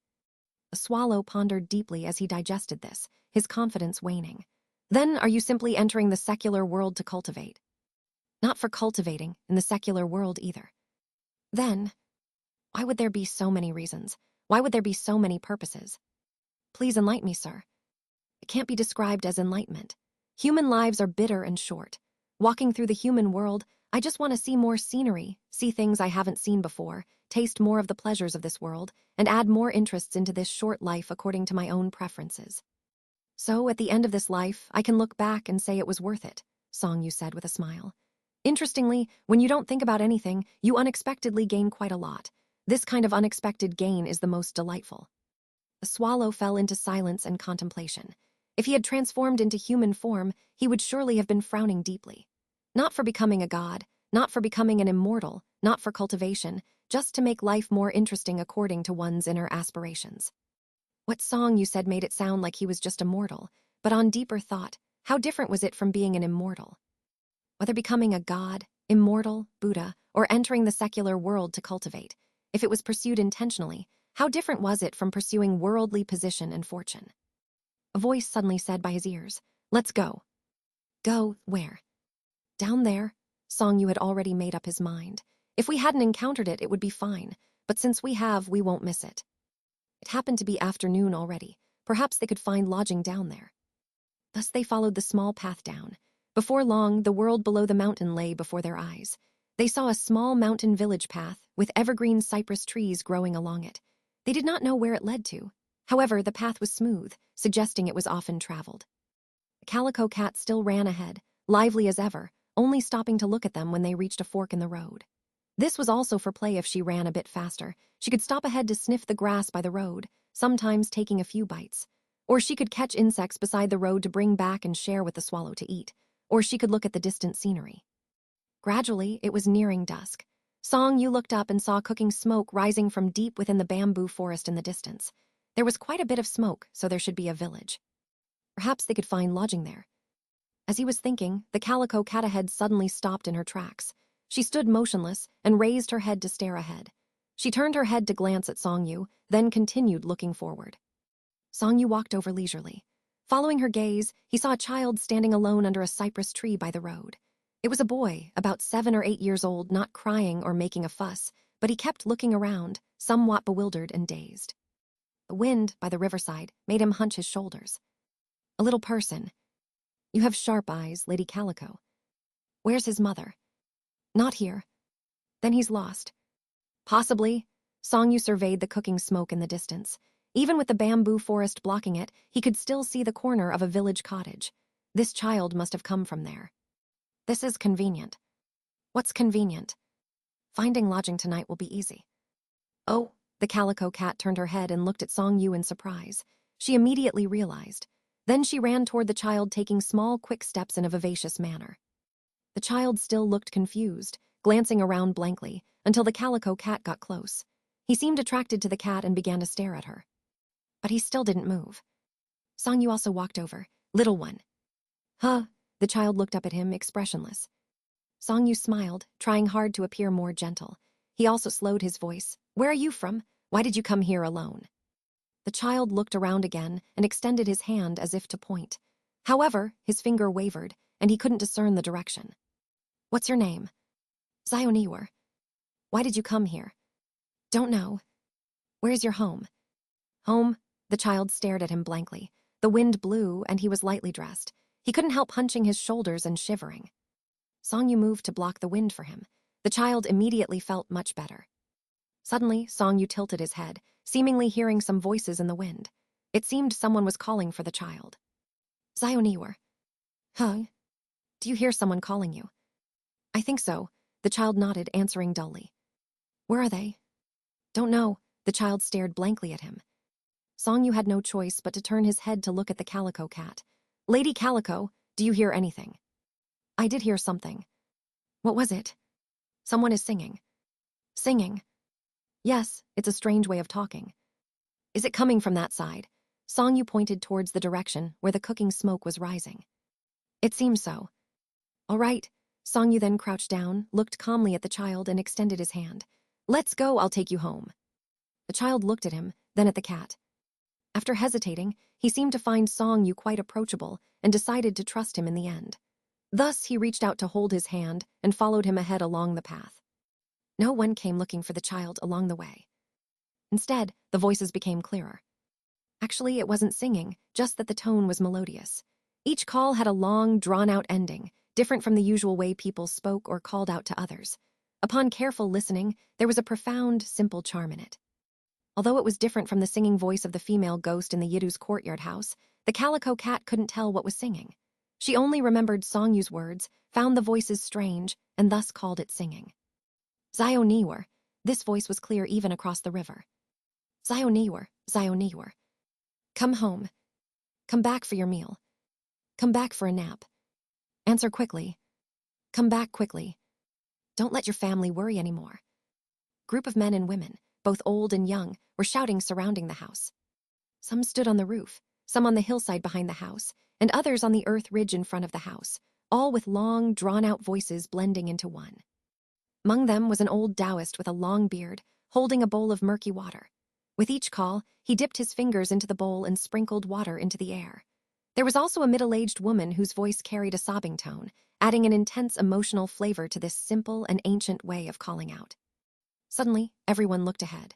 The swallow pondered deeply as he digested this, his confidence waning. Then are you simply entering the secular world to cultivate? Not for cultivating in the secular world either. Then, why would there be so many reasons? Why would there be so many purposes? Please enlighten me, sir. It can't be described as enlightenment. Human lives are bitter and short. Walking through the human world, I just want to see more scenery, see things I haven't seen before, taste more of the pleasures of this world, and add more interests into this short life according to my own preferences. So, at the end of this life, I can look back and say it was worth it, Xianxia said with a smile. Interestingly, when you don't think about anything, you unexpectedly gain quite a lot. This kind of unexpected gain is the most delightful. The swallow fell into silence and contemplation. If he had transformed into human form, he would surely have been frowning deeply. Not for becoming a god, not for becoming an immortal, not for cultivation, just to make life more interesting according to one's inner aspirations. What Xianxia said made it sound like he was just a mortal, but on deeper thought, how different was it from being an immortal? Whether becoming a god, immortal, Buddha, or entering the secular world to cultivate, if it was pursued intentionally, how different was it from pursuing worldly position and fortune? A voice suddenly said by his ears, "Let's go." Go where? Down there. Xianxia had already made up his mind. If we hadn't encountered it, it would be fine, but since we have, we won't miss it. It happened to be afternoon already. Perhaps they could find lodging down there. Thus they followed the small path down. Before long, the world below the mountain lay before their eyes. They saw a small mountain village path with evergreen cypress trees growing along it. They did not know where it led to. However, the path was smooth, suggesting it was often traveled. The Calico cat still ran ahead, lively as ever, only stopping to look at them when they reached a fork in the road. This was also for play if she ran a bit faster. She could stop ahead to sniff the grass by the road, sometimes taking a few bites. Or she could catch insects beside the road to bring back and share with the swallow to eat. Or she could look at the distant scenery. Gradually, it was nearing dusk. Xianxia looked up and saw cooking smoke rising from deep within the bamboo forest in the distance. There was quite a bit of smoke, so there should be a village. Perhaps they could find lodging there. As he was thinking, the calico cat ahead suddenly stopped in her tracks. She stood motionless and raised her head to stare ahead. She turned her head to glance at Xianxia, then continued looking forward. Xianxia walked over leisurely. Following her gaze, he saw a child standing alone under a cypress tree by the road. It was a boy, about 7 or 8 years old, not crying or making a fuss, but he kept looking around, somewhat bewildered and dazed. The wind by the riverside made him hunch his shoulders. A little person. You have sharp eyes, Lady Calico. Where's his mother? Not here. Then he's lost. Possibly. Xianxia surveyed the cooking smoke in the distance. Even with the bamboo forest blocking it, he could still see the corner of a village cottage. This child must have come from there. This is convenient. What's convenient? Finding lodging tonight will be easy. Oh, the calico cat turned her head and looked at Xianxia in surprise. She immediately realized. Then she ran toward the child, taking small, quick steps in a vivacious manner. The child still looked confused, glancing around blankly, until the calico cat got close. He seemed attracted to the cat and began to stare at her. But he still didn't move. Xianxia also walked over. Little one. Huh? The child looked up at him, expressionless. Xianxia smiled, trying hard to appear more gentle. He also slowed his voice. Where are you from? Why did you come here alone? The child looked around again and extended his hand as if to point. However, his finger wavered, and he couldn't discern the direction. What's your name? Xianxia. Why did you come here? Don't know. Where's your home? Home? The child stared at him blankly. The wind blew, and he was lightly dressed. He couldn't help hunching his shoulders and shivering. Xianxia moved to block the wind for him. The child immediately felt much better. Suddenly, Xianxia tilted his head, seemingly hearing some voices in the wind. It seemed someone was calling for the child. Xianxia. Huh? Do you hear someone calling you? I think so. The child nodded, answering dully. Where are they? Don't know. The child stared blankly at him. Xianxia had no choice but to turn his head to look at the calico cat. Lady Calico, do you hear anything? I did hear something. What was it? Someone is singing. Singing? Yes, it's a strange way of talking. Is it coming from that side? Songyu pointed towards the direction where the cooking smoke was rising. It seems so. All right. Songyu then crouched down, looked calmly at the child, and extended his hand. Let's go, I'll take you home. The child looked at him, then at the cat. After hesitating, he seemed to find Songyu quite approachable and decided to trust him in the end. Thus, he reached out to hold his hand and followed him ahead along the path. No one came looking for the child along the way. Instead, the voices became clearer. Actually, it wasn't singing, just that the tone was melodious. Each call had a long, drawn-out ending, different from the usual way people spoke or called out to others. Upon careful listening, there was a profound, simple charm in it. Although it was different from the singing voice of the female ghost in the Yidu's courtyard house, the Calico cat couldn't tell what was singing. She only remembered Songyu's words, found the voices strange, and thus called it singing. Zio Niwer. This voice was clear even across the river. Zio Niwer, Zio Niwer. Come home. Come back for your meal. Come back for a nap. Answer quickly. Come back quickly. Don't let your family worry anymore. Group of men and women, both old and young, were shouting surrounding the house. Some stood on the roof, some on the hillside behind the house, and others on the earth ridge in front of the house, all with long, drawn-out voices blending into one. Among them was an old Taoist with a long beard, holding a bowl of murky water. With each call, he dipped his fingers into the bowl and sprinkled water into the air. There was also a middle-aged woman whose voice carried a sobbing tone, adding an intense emotional flavor to this simple and ancient way of calling out. Suddenly, everyone looked ahead.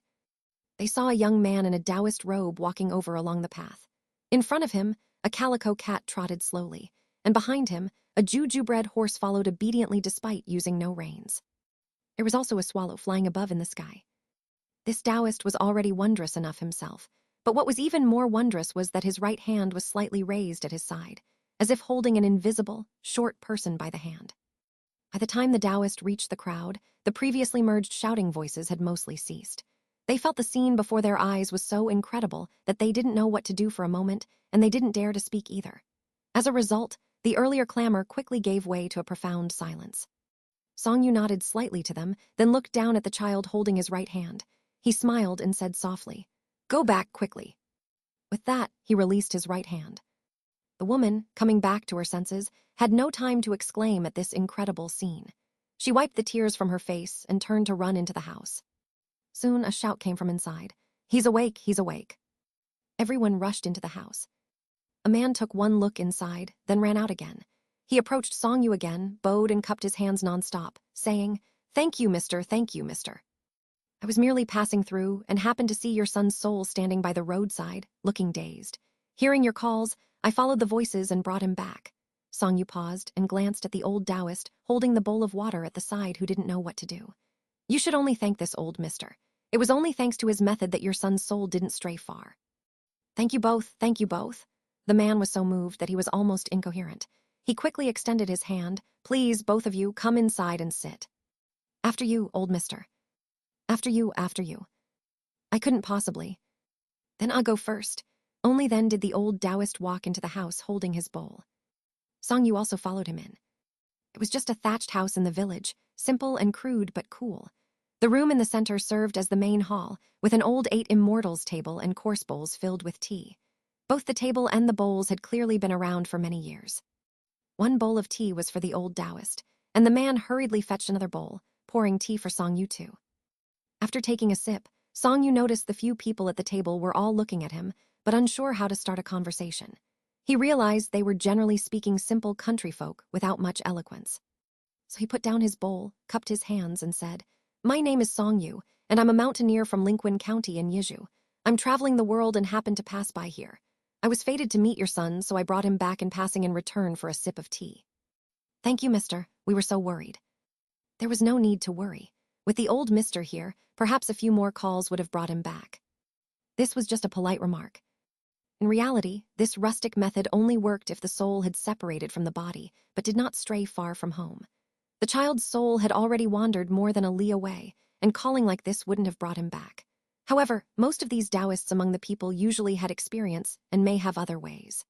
They saw a young man in a Taoist robe walking over along the path. In front of him, a calico cat trotted slowly, and behind him, a juju-bred horse followed obediently despite using no reins. There was also a swallow flying above in the sky. This Taoist was already wondrous enough himself, but what was even more wondrous was that his right hand was slightly raised at his side, as if holding an invisible, short person by the hand. By the time the Taoist reached the crowd, the previously merged shouting voices had mostly ceased. They felt the scene before their eyes was so incredible that they didn't know what to do for a moment, and they didn't dare to speak either. As a result, the earlier clamor quickly gave way to a profound silence. Songyu nodded slightly to them, then looked down at the child holding his right hand. He smiled and said softly, "Go back quickly." With that, he released his right hand. The woman, coming back to her senses, had no time to exclaim at this incredible scene. She wiped the tears from her face and turned to run into the house. Soon, a shout came from inside. "He's awake, he's awake." Everyone rushed into the house. A man took one look inside, then ran out again. He approached Songyu again, bowed and cupped his hands nonstop, saying, thank you, mister. I was merely passing through and happened to see your son's soul standing by the roadside, looking dazed. Hearing your calls, I followed the voices and brought him back." Songyu paused and glanced at the old Taoist holding the bowl of water at the side who didn't know what to do. "You should only thank this old mister. It was only thanks to his method that your son's soul didn't stray far." Thank you both. The man was so moved that he was almost incoherent. He quickly extended his hand. "Please, both of you, come inside and sit." "After you, old mister." After you. "I couldn't possibly." "Then I'll go first." Only then did the old Taoist walk into the house holding his bowl. Songyu also followed him in. It was just a thatched house in the village, simple and crude but cool. The room in the center served as the main hall, with an old 8 immortals table and course bowls filled with tea. Both the table and the bowls had clearly been around for many years. One bowl of tea was for the old Taoist, and the man hurriedly fetched another bowl, pouring tea for Songyu too. After taking a sip, Songyu noticed the few people at the table were all looking at him, but unsure how to start a conversation. He realized they were generally speaking simple country folk without much eloquence. So he put down his bowl, cupped his hands, and said, "My name is Songyu, and I'm a mountaineer from Linquin County in Yizhu. I'm traveling the world and happened to pass by here. I was fated to meet your son, so I brought him back in passing in return for a sip of tea." "Thank you, mister. We were so worried." There was no need to worry. With the old mister here, perhaps a few more calls would have brought him back. This was just a polite remark. In reality, this rustic method only worked if the soul had separated from the body, but did not stray far from home. The child's soul had already wandered more than a li away, and calling like this wouldn't have brought him back. However, most of these Taoists among the people usually had experience and may have other ways.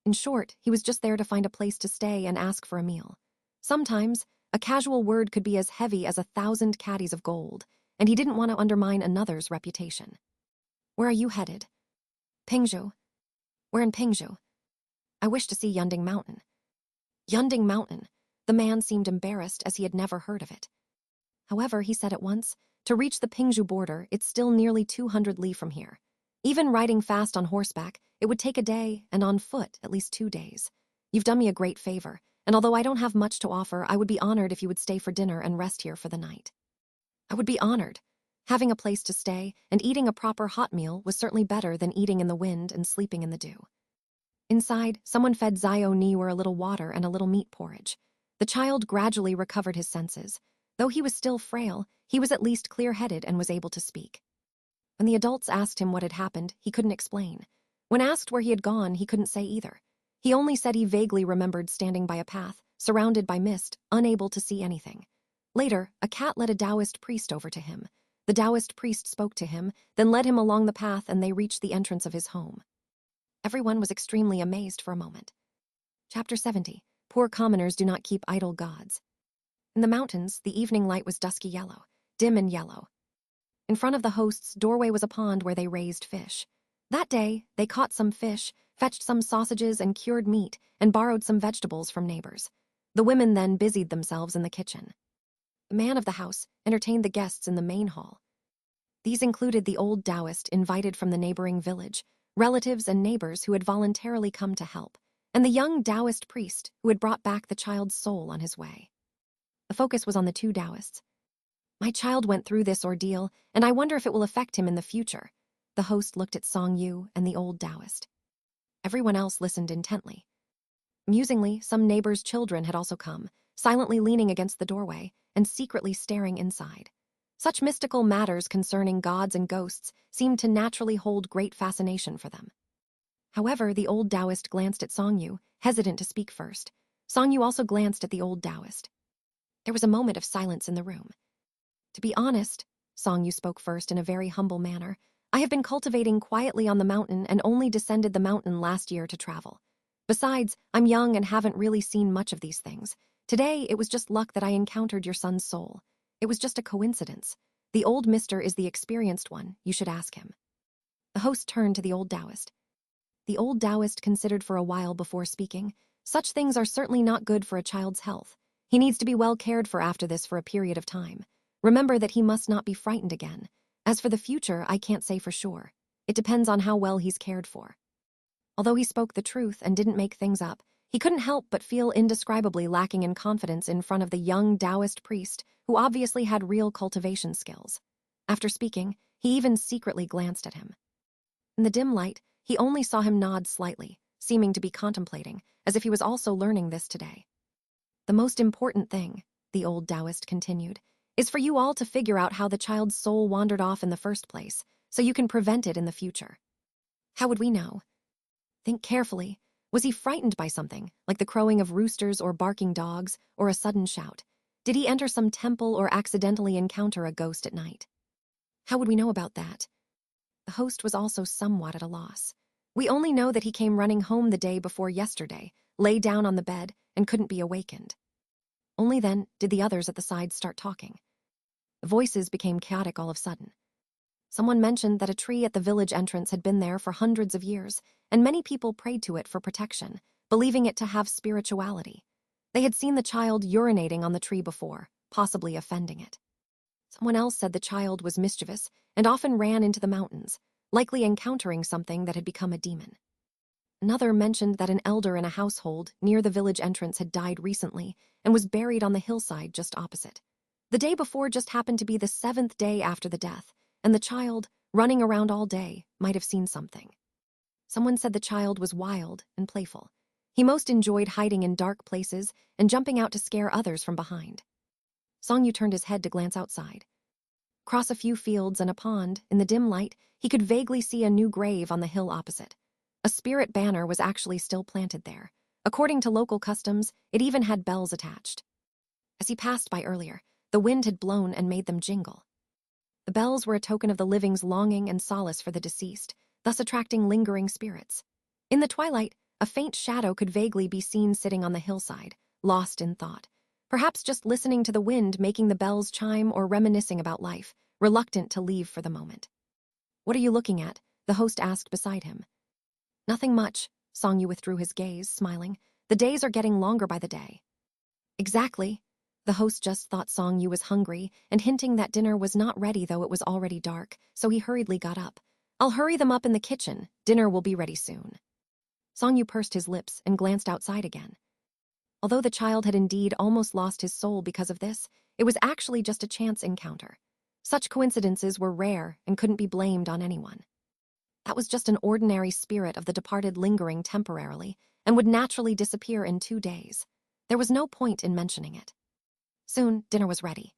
In short, he was just there to find a place to stay and ask for a meal. Sometimes, a casual word could be as heavy as 1,000 caddies of gold, and he didn't want to undermine another's reputation. "Where are you headed?" "Pingzhou." "We're in Pingzhou. I wish to see Yunding Mountain." Yunding Mountain. The man seemed embarrassed as he had never heard of it. However, he said at once, to reach the Pingzhou border, it's still nearly 200 li from here. Even riding fast on horseback, it would take a day, and on foot at least 2 days. You've done me a great favor, and although I don't have much to offer, I would be honored if you would stay for dinner and rest here for the night. I would be honored. Having a place to stay and eating a proper hot meal was certainly better than eating in the wind and sleeping in the dew. Inside, someone fed Zio Niwer a little water and a little meat porridge. The child gradually recovered his senses. Though he was still frail, he was at least clear-headed and was able to speak. When the adults asked him what had happened, he couldn't explain. When asked where he had gone, he couldn't say either. He only said he vaguely remembered standing by a path, surrounded by mist, unable to see anything. Later, a cat led a Taoist priest over to him. The Taoist priest spoke to him, then led him along the path, and they reached the entrance of his home. Everyone was extremely amazed for a moment. Chapter 70. Poor commoners do not keep idle gods. In the mountains, the evening light was dusky yellow, dim and yellow. In front of the host's doorway was a pond where they raised fish. That day, they caught some fish, fetched some sausages and cured meat, and borrowed some vegetables from neighbors. The women then busied themselves in the kitchen. The man of the house entertained the guests in the main hall. These included the old Taoist invited from the neighboring village, relatives and neighbors who had voluntarily come to help, and the young Taoist priest who had brought back the child's soul on his way. The focus was on the 2 Taoists. "My child went through this ordeal, and I wonder if it will affect him in the future." The host looked at Song Yu and the old Taoist. Everyone else listened intently. Amusingly, some neighbors' children had also come, silently leaning against the doorway and secretly staring inside. Such mystical matters concerning gods and ghosts seemed to naturally hold great fascination for them. However, the old Taoist glanced at Song Yu, hesitant to speak first. Song Yu also glanced at the old Taoist. There was a moment of silence in the room. "To be honest," Song Yu spoke first in a very humble manner, "I have been cultivating quietly on the mountain and only descended the mountain last year to travel. Besides, I'm young and haven't really seen much of these things. Today, it was just luck that I encountered your son's soul. It was just a coincidence. The old mister is the experienced one. You should ask him." The host turned to the old Taoist. The old Taoist considered for a while before speaking. "Such things are certainly not good for a child's health. He needs to be well cared for after this for a period of time. Remember that he must not be frightened again. As for the future, I can't say for sure. It depends on how well he's cared for." Although he spoke the truth and didn't make things up, he couldn't help but feel indescribably lacking in confidence in front of the young Taoist priest who obviously had real cultivation skills. After speaking, he even secretly glanced at him. In the dim light, he only saw him nod slightly, seeming to be contemplating, as if he was also learning this today. "The most important thing," the old Taoist continued, "is for you all to figure out how the child's soul wandered off in the first place, so you can prevent it in the future." "How would we know?" "Think carefully. Was he frightened by something, like the crowing of roosters or barking dogs, or a sudden shout? Did he enter some temple or accidentally encounter a ghost at night?" "How would we know about that?" The host was also somewhat at a loss. "We only know that he came running home the day before yesterday, lay down on the bed, and couldn't be awakened." Only then did the others at the side start talking. The voices became chaotic all of a sudden. Someone mentioned that a tree at the village entrance had been there for hundreds of years, and many people prayed to it for protection, believing it to have spirituality. They had seen the child urinating on the tree before, possibly offending it. Someone else said the child was mischievous and often ran into the mountains, likely encountering something that had become a demon. Another mentioned that an elder in a household near the village entrance had died recently and was buried on the hillside just opposite. The day before just happened to be the 7th day after the death, and the child, running around all day, might have seen something. Someone said the child was wild and playful. He most enjoyed hiding in dark places and jumping out to scare others from behind. Song Yu turned his head to glance outside. Across a few fields and a pond, in the dim light, he could vaguely see a new grave on the hill opposite. A spirit banner was actually still planted there. According to local customs, it even had bells attached. As he passed by earlier, the wind had blown and made them jingle. The bells were a token of the living's longing and solace for the deceased, thus attracting lingering spirits. In the twilight, a faint shadow could vaguely be seen sitting on the hillside, lost in thought, perhaps just listening to the wind making the bells chime or reminiscing about life, reluctant to leave for the moment. "What are you looking at?" the host asked beside him. "Nothing much." Songyu withdrew his gaze, smiling. "The days are getting longer by the day." "Exactly." The host just thought Songyu was hungry and hinting that dinner was not ready, though it was already dark, so he hurriedly got up. "I'll hurry them up in the kitchen. Dinner will be ready soon." Songyu pursed his lips and glanced outside again. Although the child had indeed almost lost his soul because of this, it was actually just a chance encounter. Such coincidences were rare and couldn't be blamed on anyone. That was just an ordinary spirit of the departed lingering temporarily and would naturally disappear in 2 days. There was no point in mentioning it. Soon, dinner was ready.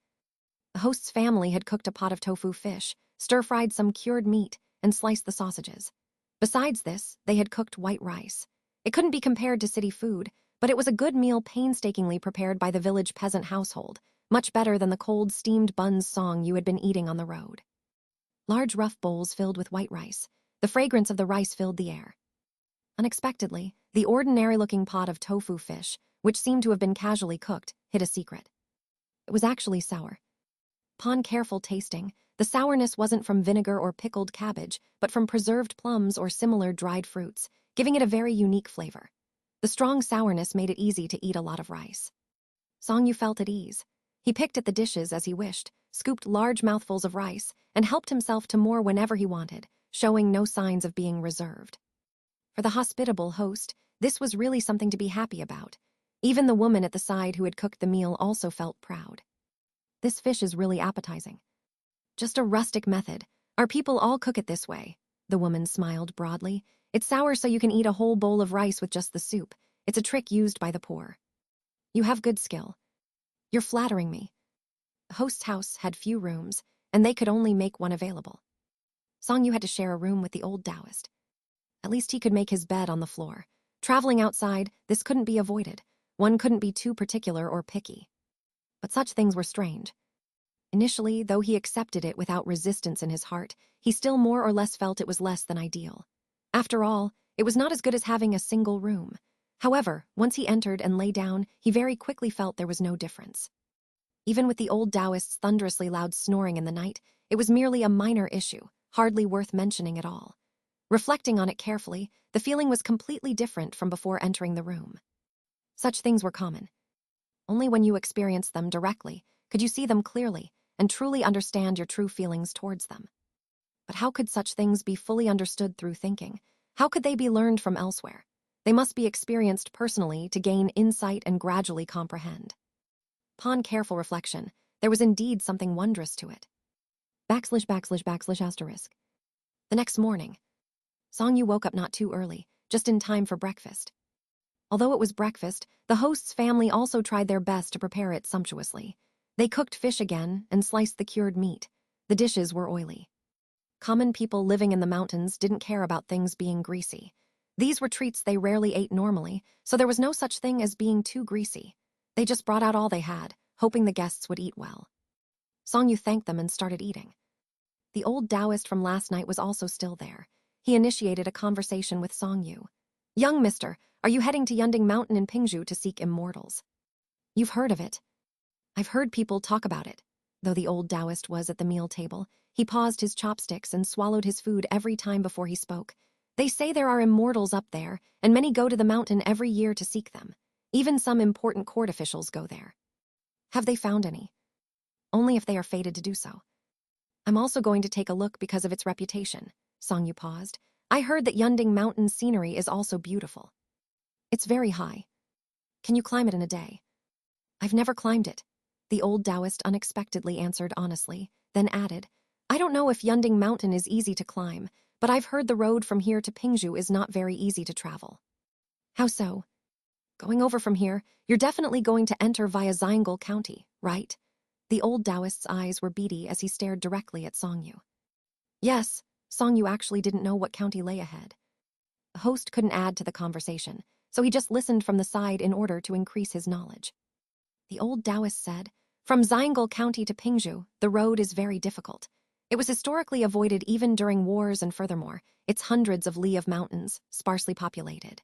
The host's family had cooked a pot of tofu fish, stir-fried some cured meat, and sliced the sausages. Besides this, they had cooked white rice. It couldn't be compared to city food, but it was a good meal painstakingly prepared by the village peasant household, much better than the cold steamed buns Song you had been eating on the road. Large rough bowls filled with white rice. The fragrance of the rice filled the air. Unexpectedly, the ordinary-looking pot of tofu fish, which seemed to have been casually cooked, hid a secret. It was actually sour. Upon careful tasting, the sourness wasn't from vinegar or pickled cabbage, but from preserved plums or similar dried fruits, giving it a very unique flavor. The strong sourness made it easy to eat a lot of rice. Songyu felt at ease. He picked at the dishes as he wished, scooped large mouthfuls of rice, and helped himself to more whenever he wanted, showing no signs of being reserved. For the hospitable host, this was really something to be happy about. Even the woman at the side who had cooked the meal also felt proud. "This fish is really appetizing." "Just a rustic method. Our people all cook it this way." The woman smiled broadly. "It's sour so you can eat a whole bowl of rice with just the soup. It's a trick used by the poor." "You have good skill." "You're flattering me." The host's house had few rooms, and they could only make one available. Songyu had to share a room with the old Taoist. At least he could make his bed on the floor. Traveling outside, this couldn't be avoided. One couldn't be too particular or picky. But such things were strange. Initially, though he accepted it without resistance in his heart, he still more or less felt it was less than ideal. After all, it was not as good as having a single room. However, once he entered and lay down, he very quickly felt there was no difference. Even with the old Taoist's thunderously loud snoring in the night, it was merely a minor issue, hardly worth mentioning at all. Reflecting on it carefully, the feeling was completely different from before entering the room. Such things were common. Only when you experienced them directly could you see them clearly and truly understand your true feelings towards them. But how could such things be fully understood through thinking? How could they be learned from elsewhere? They must be experienced personally to gain insight and gradually comprehend. Upon careful reflection, there was indeed something wondrous to it. \\\\*. The next morning, Songyu woke up not too early, just in time for breakfast. Although it was breakfast, the host's family also tried their best to prepare it sumptuously. They cooked fish again and sliced the cured meat. The dishes were oily. Common people living in the mountains didn't care about things being greasy. These were treats they rarely ate normally, so there was no such thing as being too greasy. They just brought out all they had, hoping the guests would eat well. Songyu thanked them and started eating. The old Taoist from last night was also still there. He initiated a conversation with Songyu. "Young mister, are you heading to Yunding Mountain in Pingzhu to seek immortals?" "You've heard of it." "I've heard people talk about it." Though the old Taoist was at the meal table, he paused his chopsticks and swallowed his food every time before he spoke. "They say there are immortals up there, and many go to the mountain every year to seek them. Even some important court officials go there." "Have they found any?" "Only if they are fated to do so." "I'm also going to take a look because of its reputation." Songyu paused. "I heard that Yunding Mountain's scenery is also beautiful." "It's very high." "Can you climb it in a day?" "I've never climbed it." The old Taoist unexpectedly answered honestly, then added, "I don't know if Yunding Mountain is easy to climb, but I've heard the road from here to Pingzhu is not very easy to travel." "How so?" "Going over from here, you're definitely going to enter via Xianxia County, right?" The old Taoist's eyes were beady as he stared directly at Songyu. "Yes." Songyu actually didn't know what county lay ahead. The host couldn't add to the conversation, so he just listened from the side in order to increase his knowledge. The old Taoist said, "From Xianxia County to Pingzhu, the road is very difficult. It was historically avoided even during wars, and furthermore, it's hundreds of li of mountains, sparsely populated."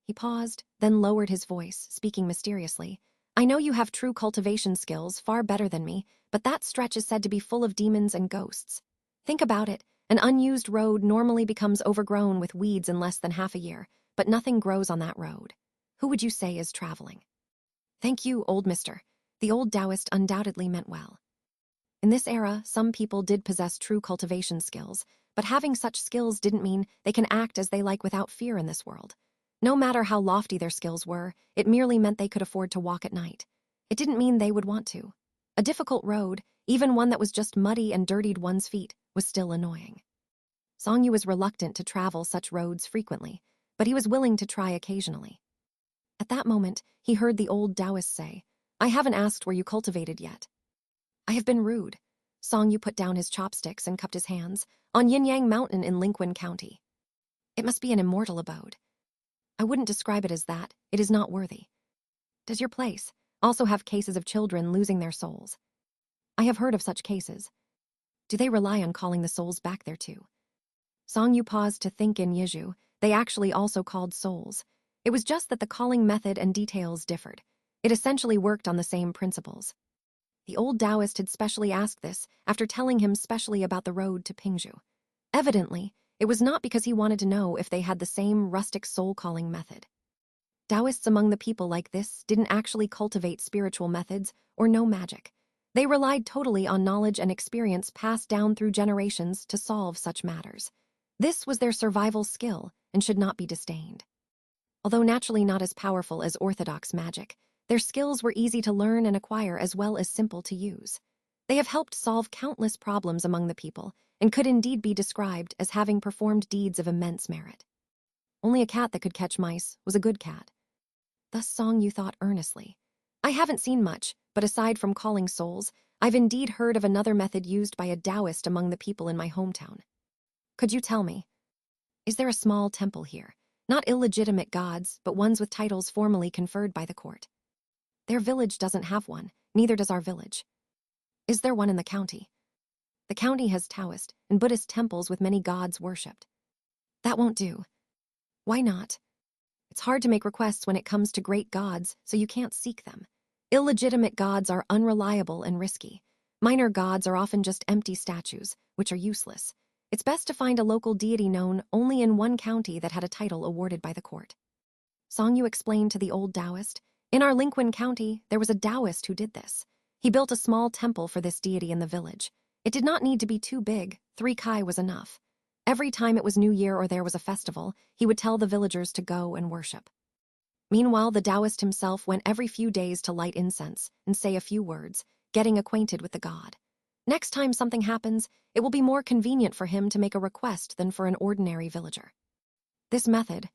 He paused, then lowered his voice, speaking mysteriously. I know you have true cultivation skills, far better than me, but that stretch is said to be full of demons and ghosts. Think about it. An unused road normally becomes overgrown with weeds in less than half a year, but nothing grows on that road. Who would you say is traveling? Thank you, old mister. The old Taoist undoubtedly meant well. In this era, some people did possess true cultivation skills, but having such skills didn't mean they can act as they like without fear in this world. No matter how lofty their skills were, it merely meant they could afford to walk at night. It didn't mean they would want to. A difficult road, even one that was just muddy and dirtied one's feet, was still annoying. Xianxia was reluctant to travel such roads frequently, but he was willing to try occasionally. At that moment, he heard the old Taoist say, "I haven't asked where you cultivated yet." "I have been rude." Xianxia put down his chopsticks and cupped his hands. "On Yinyang Mountain in Linquan County. It must be an immortal abode." "I wouldn't describe it as that. It is not worthy." "Does your place also have cases of children losing their souls?" "I have heard of such cases." "Do they rely on calling the souls back there too?" Xianxia paused to think. In Yizhu, they actually also called souls. It was just that the calling method and details differed. It essentially worked on the same principles. The old Taoist had specially asked this after telling him specially about the road to Pingzhu. Evidently, it was not because he wanted to know if they had the same rustic soul-calling method. Taoists among the people like this didn't actually cultivate spiritual methods or know magic. They relied totally on knowledge and experience passed down through generations to solve such matters. This was their survival skill and should not be disdained. Although naturally not as powerful as orthodox magic, their skills were easy to learn and acquire as well as simple to use. They have helped solve countless problems among the people and could indeed be described as having performed deeds of immense merit. Only a cat that could catch mice was a good cat. Thus Xianxia thought earnestly. I haven't seen much, but aside from calling souls, I've indeed heard of another method used by a Taoist among the people in my hometown. Could you tell me? Is there a small temple here? Not illegitimate gods, but ones with titles formally conferred by the court. Their village doesn't have one, neither does our village. Is there one in the county? The county has Taoist and Buddhist temples with many gods worshipped. That won't do. Why not? It's hard to make requests when it comes to great gods, so you can't seek them. Illegitimate gods are unreliable and risky. Minor gods are often just empty statues, which are useless. It's best to find a local deity known only in one county that had a title awarded by the court. Xianxia explained to the old Taoist, in our Linquan County, there was a Taoist who did this. He built a small temple for this deity in the village. It did not need to be too big, 3 kai was enough. Every time it was New Year or there was a festival, he would tell the villagers to go and worship. Meanwhile, the Taoist himself went every few days to light incense and say a few words, getting acquainted with the god. Next time something happens, it will be more convenient for him to make a request than for an ordinary villager. This method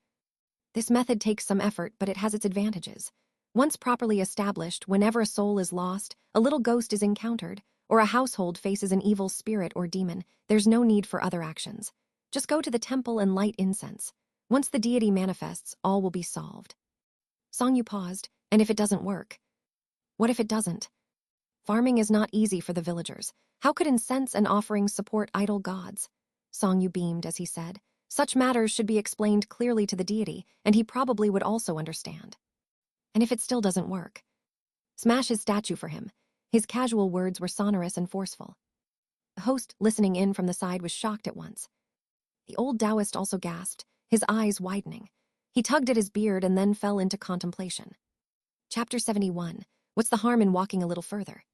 takes some effort, but it has its advantages. Once properly established, whenever a soul is lost, a little ghost is encountered, or a household faces an evil spirit or demon, there's no need for other actions. Just go to the temple and light incense. Once the deity manifests, all will be solved. Xianxia paused, and if it doesn't work? What if it doesn't? Farming is not easy for the villagers. How could incense and offerings support idol gods? Xianxia beamed as he said, such matters should be explained clearly to the deity, and he probably would also understand. And if it still doesn't work? Smash his statue for him. His casual words were sonorous and forceful. The host, listening in from the side, was shocked at once. The old Taoist also gasped, his eyes widening. He tugged at his beard and then fell into contemplation. Chapter 71. What's the harm in walking a little further?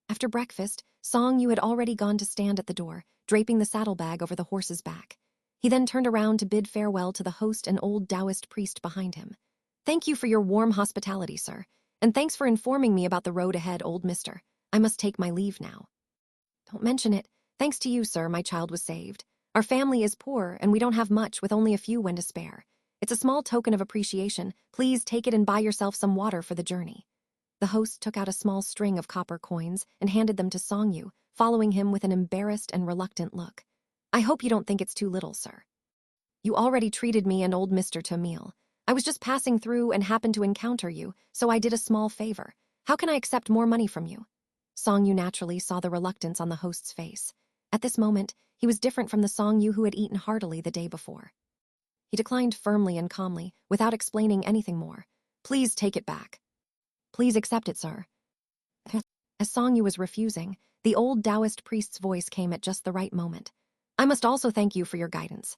After breakfast, Xianxia had already gone to stand at the door, draping the saddlebag over the horse's back. He then turned around to bid farewell to the host and old Taoist priest behind him. Thank you for your warm hospitality, sir, and thanks for informing me about the road ahead, old mister. I must take my leave now. Don't mention it. Thanks to you, sir, my child was saved. Our family is poor, and we don't have much, with only a few when to spare. It's a small token of appreciation. Please take it and buy yourself some water for the journey. The host took out a small string of copper coins and handed them to Xianxia, following him with an embarrassed and reluctant look. I hope you don't think it's too little, sir. You already treated me and old Mr. to a meal. I was just passing through and happened to encounter you, so I did a small favor. How can I accept more money from you? Xianxia naturally saw the reluctance on the host's face. At this moment, he was different from the Xianxia who had eaten heartily the day before. He declined firmly and calmly, without explaining anything more. Please take it back. Please accept it, sir. As Songyu was refusing, the old Taoist priest's voice came at just the right moment. I must also thank you for your guidance.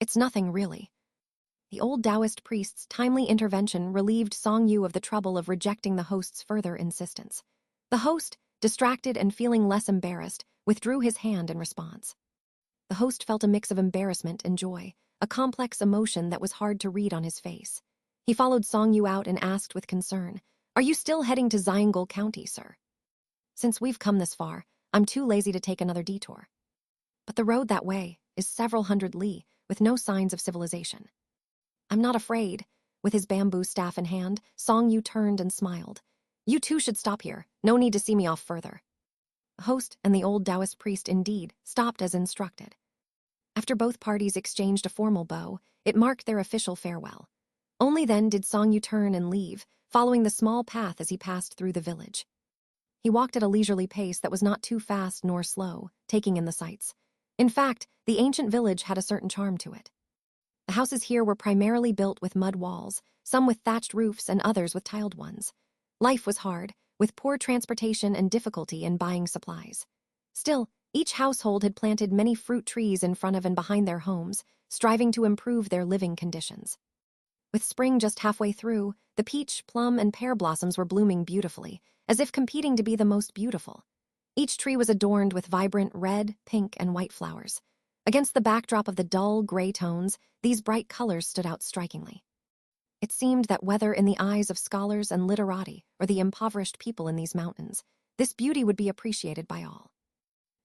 It's nothing, really. The old Taoist priest's timely intervention relieved Songyu of the trouble of rejecting the host's further insistence. The host, distracted and feeling less embarrassed, withdrew his hand in response. The host felt a mix of embarrassment and joy, a complex emotion that was hard to read on his face. He followed Songyu out and asked with concern, Are you still heading to Jianghu County, sir? Since we've come this far, I'm too lazy to take another detour. But the road that way is several hundred li, with no signs of civilization. I'm not afraid. With his bamboo staff in hand, Songyu turned and smiled. You too should stop here. No need to see me off further. The host and the old Taoist priest indeed stopped as instructed. After both parties exchanged a formal bow, it marked their official farewell. Only then did Songyu turn and leave, following the small path as he passed through the village. He walked at a leisurely pace that was not too fast nor slow, taking in the sights. In fact, the ancient village had a certain charm to it. The houses here were primarily built with mud walls, some with thatched roofs and others with tiled ones. Life was hard, with poor transportation and difficulty in buying supplies. Still, each household had planted many fruit trees in front of and behind their homes, striving to improve their living conditions. With spring just halfway through, the peach, plum, and pear blossoms were blooming beautifully, as if competing to be the most beautiful. Each tree was adorned with vibrant red, pink, and white flowers. Against the backdrop of the dull, gray tones, these bright colors stood out strikingly. It seemed that whether in the eyes of scholars and literati or the impoverished people in these mountains, this beauty would be appreciated by all.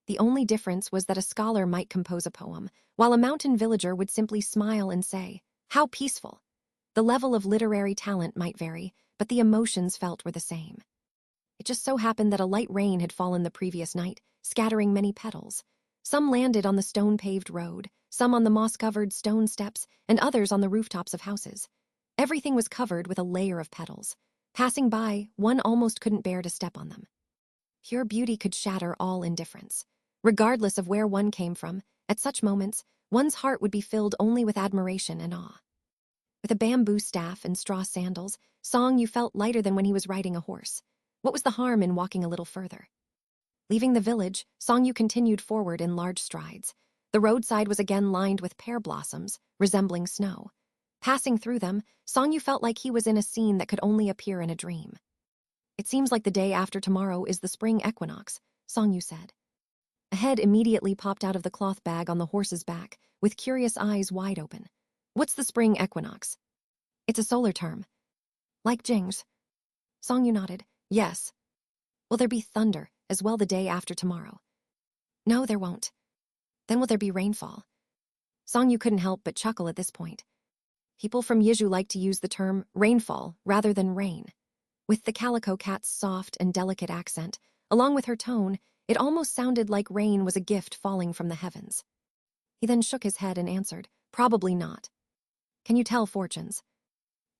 The only difference was that a scholar might compose a poem, while a mountain villager would simply smile and say, "How peaceful." The level of literary talent might vary, but the emotions felt were the same. It just so happened that a light rain had fallen the previous night, scattering many petals. Some landed on the stone-paved road, some on the moss-covered stone steps, and others on the rooftops of houses. Everything was covered with a layer of petals. Passing by, one almost couldn't bear to step on them. Pure beauty could shatter all indifference. Regardless of where one came from, at such moments, one's heart would be filled only with admiration and awe. With a bamboo staff and straw sandals, Songyu felt lighter than when he was riding a horse. What was the harm in walking a little further? Leaving the village, Songyu continued forward in large strides. The roadside was again lined with pear blossoms, resembling snow. Passing through them, Songyu felt like he was in a scene that could only appear in a dream. It seems like the day after tomorrow is the spring equinox, Songyu said. A head immediately popped out of the cloth bag on the horse's back, with curious eyes wide open. What's the spring equinox? It's a solar term. Like Jing's. Songyu nodded. Yes. Will there be thunder as well the day after tomorrow? No, there won't. Then will there be rainfall? Songyu couldn't help but chuckle at this point. People from Yizhu like to use the term rainfall rather than rain. With the Calico cat's soft and delicate accent, along with her tone, it almost sounded like rain was a gift falling from the heavens. He then shook his head and answered, Probably not. Can you tell fortunes?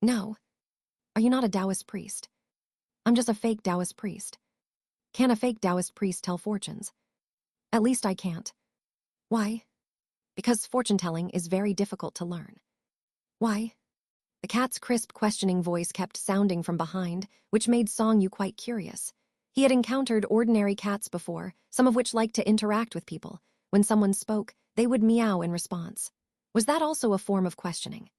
No. Are you not a Taoist priest? I'm just a fake Taoist priest. Can a fake Taoist priest tell fortunes? At least I can't. Why? Because fortune-telling is very difficult to learn. Why? The cat's crisp, questioning voice kept sounding from behind, which made Songyu quite curious. He had encountered ordinary cats before, some of which liked to interact with people. When someone spoke, they would meow in response. Was that also a form of questioning?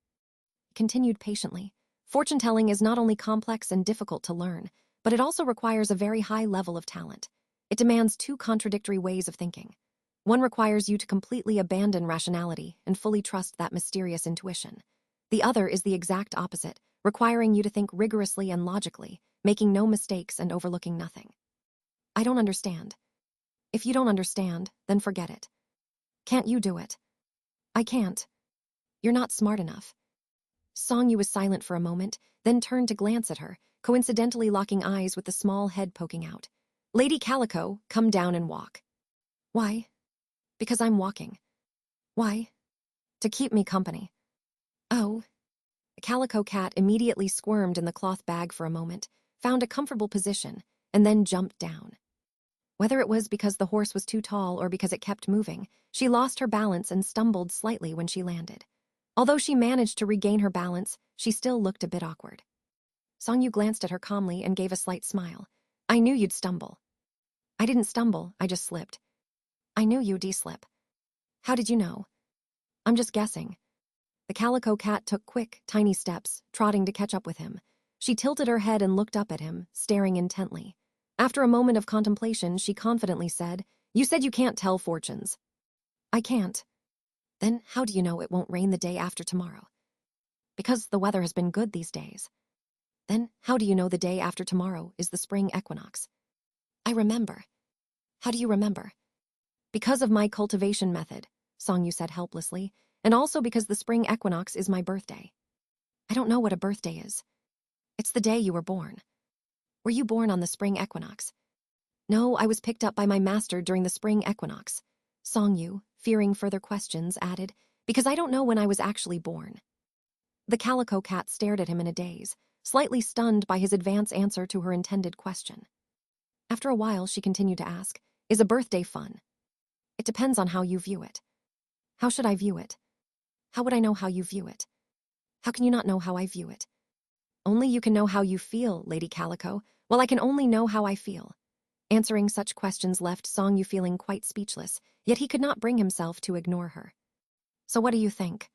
He continued patiently. Fortune-telling is not only complex and difficult to learn, but it also requires a very high level of talent. It demands two contradictory ways of thinking. One requires you to completely abandon rationality and fully trust that mysterious intuition. The other is the exact opposite, requiring you to think rigorously and logically, making no mistakes and overlooking nothing. I don't understand. If you don't understand, then forget it. Can't you do it? I can't. You're not smart enough. Songyu was silent for a moment, then turned to glance at her, coincidentally locking eyes with the small head poking out. Lady Calico, come down and walk. Why? Because I'm walking. Why? To keep me company. Oh. The Calico cat immediately squirmed in the cloth bag for a moment, found a comfortable position, and then jumped down. Whether it was because the horse was too tall or because it kept moving, she lost her balance and stumbled slightly when she landed. Although she managed to regain her balance, she still looked a bit awkward. Songyu glanced at her calmly and gave a slight smile. I knew you'd stumble. I didn't stumble, I just slipped. I knew you'd slip. How did you know? I'm just guessing. The calico cat took quick, tiny steps, trotting to catch up with him. She tilted her head and looked up at him, staring intently. After a moment of contemplation, she confidently said, You said you can't tell fortunes. I can't. Then how do you know it won't rain the day after tomorrow? Because the weather has been good these days. Then how do you know the day after tomorrow is the spring equinox? I remember. How do you remember? Because of my cultivation method, Songyu said helplessly, and also because the spring equinox is my birthday. I don't know what a birthday is. It's the day you were born. Were you born on the spring equinox? No, I was picked up by my master during the spring equinox. Songyu, fearing further questions, added, because I don't know when I was actually born. The calico cat stared at him in a daze, slightly stunned by his advance answer to her intended question. After a while, she continued to ask, Is a birthday fun? It depends on how you view it. How should I view it? How would I know how you view it? How can you not know how I view it? Only you can know how you feel, Lady Calico. Well, I can only know how I feel. Answering such questions left Songyu feeling quite speechless, yet he could not bring himself to ignore her. So what do you think?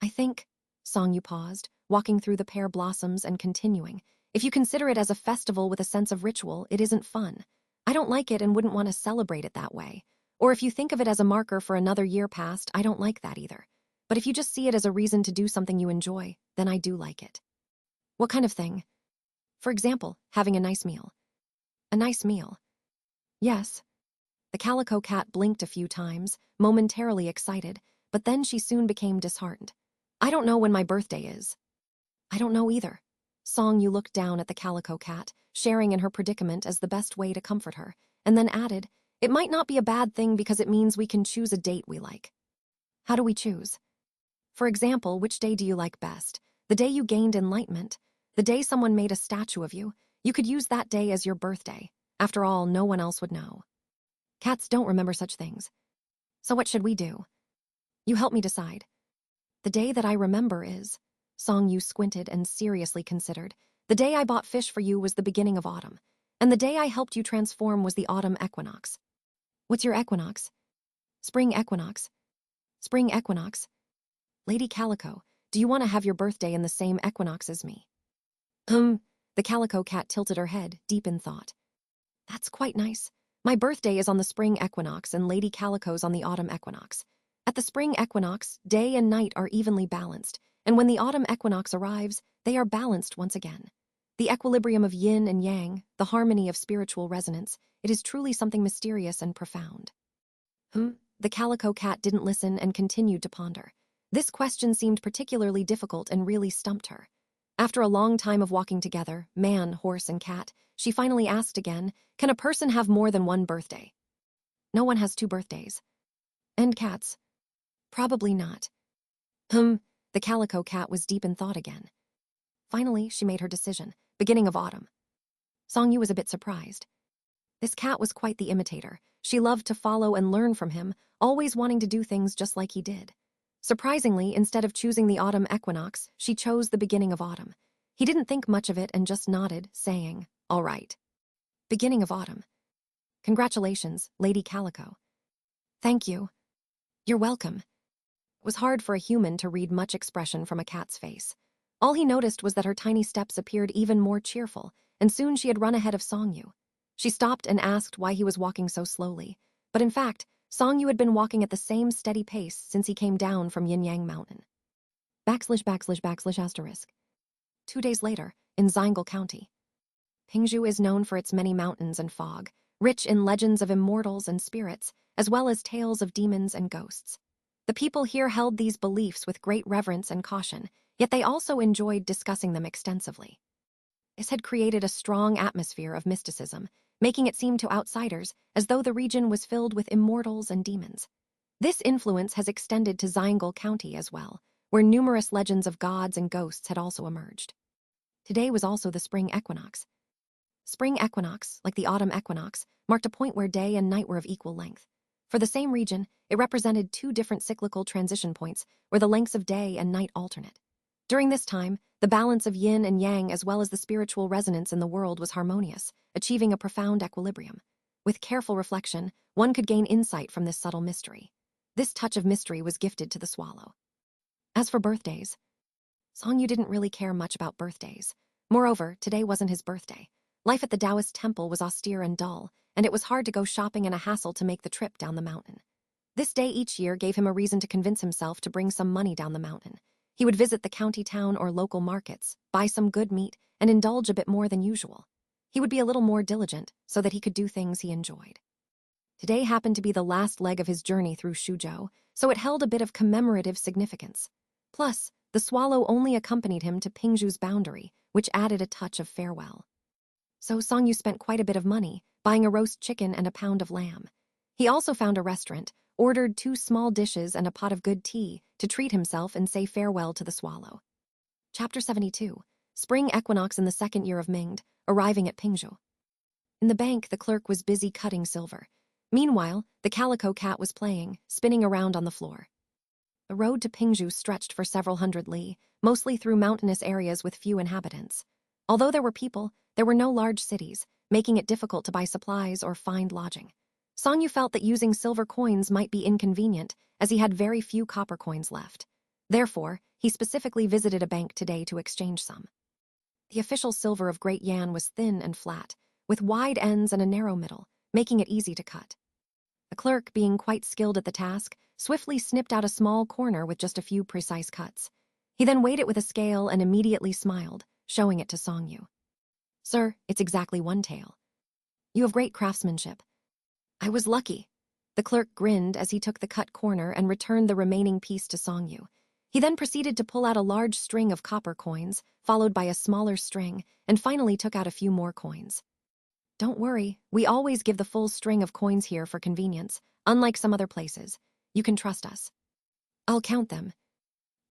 I think, Songyu paused, walking through the pear blossoms and continuing, if you consider it as a festival with a sense of ritual, it isn't fun. I don't like it and wouldn't want to celebrate it that way. Or if you think of it as a marker for another year past, I don't like that either. But if you just see it as a reason to do something you enjoy, then I do like it. What kind of thing? For example, having a nice meal. A nice meal. Yes. The calico cat blinked a few times, momentarily excited, but then she soon became disheartened. I don't know when my birthday is. I don't know either. Songyu looked down at the calico cat, sharing in her predicament as the best way to comfort her, and then added, It might not be a bad thing because it means we can choose a date we like. How do we choose? For example, which day do you like best? The day you gained enlightenment? The day someone made a statue of you? You could use that day as your birthday. After all, no one else would know. Cats don't remember such things. So what should we do? You help me decide. The day that I remember is, Songyu squinted and seriously considered, the day I bought fish for you was the beginning of autumn, and the day I helped you transform was the autumn equinox. What's your equinox? Spring equinox. Spring equinox. Lady Calico, do you want to have your birthday in the same equinox as me? The calico cat tilted her head, deep in thought. That's quite nice. My birthday is on the spring equinox and Lady Calico's on the autumn equinox. At the spring equinox, day and night are evenly balanced, and when the autumn equinox arrives, they are balanced once again. The equilibrium of yin and yang, the harmony of spiritual resonance, it is truly something mysterious and profound. The calico cat didn't listen and continued to ponder. This question seemed particularly difficult and really stumped her. After a long time of walking together, man, horse, and cat, she finally asked again, Can a person have more than one birthday? No one has two birthdays. And cats? Probably not. The calico cat was deep in thought again. Finally, she made her decision, beginning of autumn. Songyu was a bit surprised. This cat was quite the imitator. She loved to follow and learn from him, always wanting to do things just like he did. Surprisingly, instead of choosing the autumn equinox, she chose the beginning of autumn. He didn't think much of it and just nodded, saying, All right. Beginning of autumn. Congratulations, Lady Calico. Thank you. You're welcome. It was hard for a human to read much expression from a cat's face. All he noticed was that her tiny steps appeared even more cheerful, and soon she had run ahead of Songyu. She stopped and asked why he was walking so slowly, but in fact, Songyu had been walking at the same steady pace since he came down from Yin-Yang Mountain. \\\\. 2 days later, in Xianxia County. Pingzhu is known for its many mountains and fog, rich in legends of immortals and spirits, as well as tales of demons and ghosts. The people here held these beliefs with great reverence and caution, yet they also enjoyed discussing them extensively. This had created a strong atmosphere of mysticism, making it seem to outsiders as though the region was filled with immortals and demons. This influence has extended to Xianxia County as well, where numerous legends of gods and ghosts had also emerged. Today was also the spring equinox. Spring equinox, like the autumn equinox, marked a point where day and night were of equal length. For the same region, it represented two different cyclical transition points where the lengths of day and night alternate. During this time, the balance of yin and yang as well as the spiritual resonance in the world was harmonious, achieving a profound equilibrium. With careful reflection, one could gain insight from this subtle mystery. This touch of mystery was gifted to the swallow. As for birthdays, Songyu didn't really care much about birthdays. Moreover, today wasn't his birthday. Life at the Taoist temple was austere and dull, and it was hard to go shopping and a hassle to make the trip down the mountain. This day each year gave him a reason to convince himself to bring some money down the mountain. He would visit the county town or local markets, buy some good meat, and indulge a bit more than usual. He would be a little more diligent so that he could do things he enjoyed. Today happened to be the last leg of his journey through Shuzhou, so it held a bit of commemorative significance. Plus, the swallow only accompanied him to Pingzhu's boundary, which added a touch of farewell. So Songyu spent quite a bit of money, buying a roast chicken and a pound of lamb. He also found a restaurant, ordered 2 small dishes and a pot of good tea to treat himself and say farewell to the swallow. Chapter 72. Spring equinox in the 2nd year of Ming, arriving at Pingzhu. In the bank, the clerk was busy cutting silver. Meanwhile, the Calico cat was playing, spinning around on the floor. The road to Pingzhu stretched for several hundred li, mostly through mountainous areas with few inhabitants. Although there were people, there were no large cities, making it difficult to buy supplies or find lodging. Songyu felt that using silver coins might be inconvenient, as he had very few copper coins left. Therefore, he specifically visited a bank today to exchange some. The official silver of Great Yan was thin and flat, with wide ends and a narrow middle, making it easy to cut. The clerk, being quite skilled at the task, swiftly snipped out a small corner with just a few precise cuts. He then weighed it with a scale and immediately smiled, showing it to Songyu. "Sir, it's exactly 1 tael. You have great craftsmanship." "I was lucky." The clerk grinned as he took the cut corner and returned the remaining piece to Songyu. He then proceeded to pull out a large string of copper coins, followed by a smaller string, and finally took out a few more coins. "Don't worry, we always give the full string of coins here for convenience, unlike some other places. You can trust us." "I'll count them."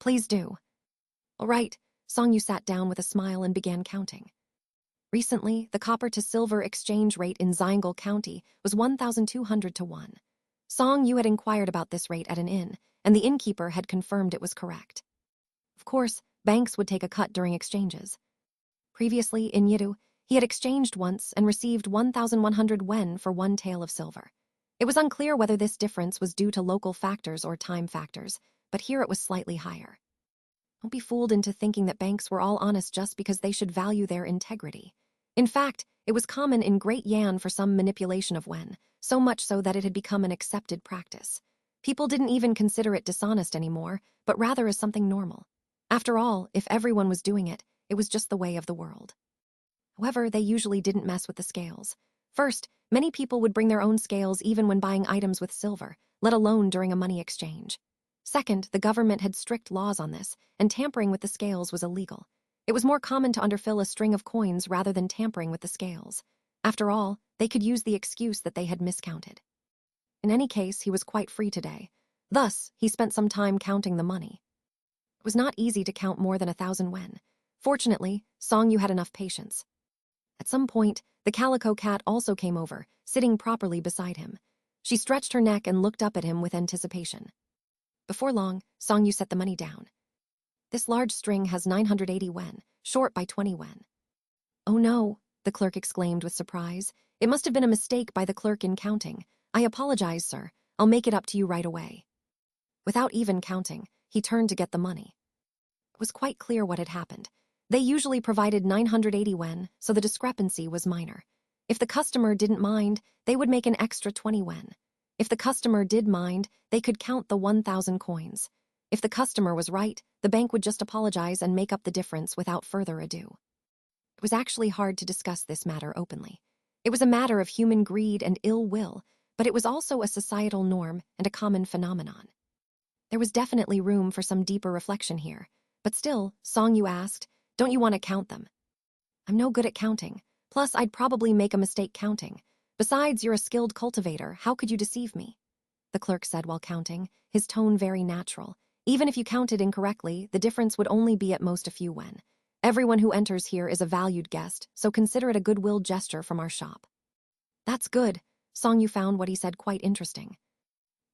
"Please do." "All right." Songyu sat down with a smile and began counting. Recently, the copper to silver exchange rate in Xianxia County was 1,200 to 1. Songyu had inquired about this rate at an inn, and the innkeeper had confirmed it was correct. Of course, banks would take a cut during exchanges. Previously, in Yidu, he had exchanged once and received 1,100 wen for 1 tael of silver. It was unclear whether this difference was due to local factors or time factors, but here it was slightly higher. Don't be fooled into thinking that banks were all honest just because they should value their integrity. In fact, it was common in Great Yan for some manipulation of wen, so much so that it had become an accepted practice. People didn't even consider it dishonest anymore, but rather as something normal. After all, if everyone was doing it, it was just the way of the world. However, they usually didn't mess with the scales. First, many people would bring their own scales even when buying items with silver, let alone during a money exchange. Second, the government had strict laws on this, and tampering with the scales was illegal. It was more common to underfill a string of coins rather than tampering with the scales. After all, they could use the excuse that they had miscounted. In any case, he was quite free today. Thus, he spent some time counting the money. It was not easy to count more than 1,000 wen. Fortunately, Songyu had enough patience. At some point, the Calico cat also came over, sitting properly beside him. She stretched her neck and looked up at him with anticipation. Before long, Songyu set the money down. "This large string has 980 wen, short by 20 wen. "Oh no," the clerk exclaimed with surprise. "It must have been a mistake by the clerk in counting. I apologize, sir. I'll make it up to you right away." Without even counting, he turned to get the money. It was quite clear what had happened. They usually provided 980 wen, so the discrepancy was minor. If the customer didn't mind, they would make an extra 20 wen. If the customer did mind, they could count the 1,000 coins. If the customer was right, the bank would just apologize and make up the difference without further ado. It was actually hard to discuss this matter openly. It was a matter of human greed and ill will, but it was also a societal norm and a common phenomenon. There was definitely room for some deeper reflection here, but still, Songyu asked, "Don't you want to count them?" "I'm no good at counting. Plus, I'd probably make a mistake counting. Besides, you're a skilled cultivator. How could you deceive me?" The clerk said while counting, his tone very natural. "Even if you counted incorrectly, the difference would only be at most a few wen. Everyone who enters here is a valued guest, so consider it a goodwill gesture from our shop." "That's good." Songyu found what he said quite interesting.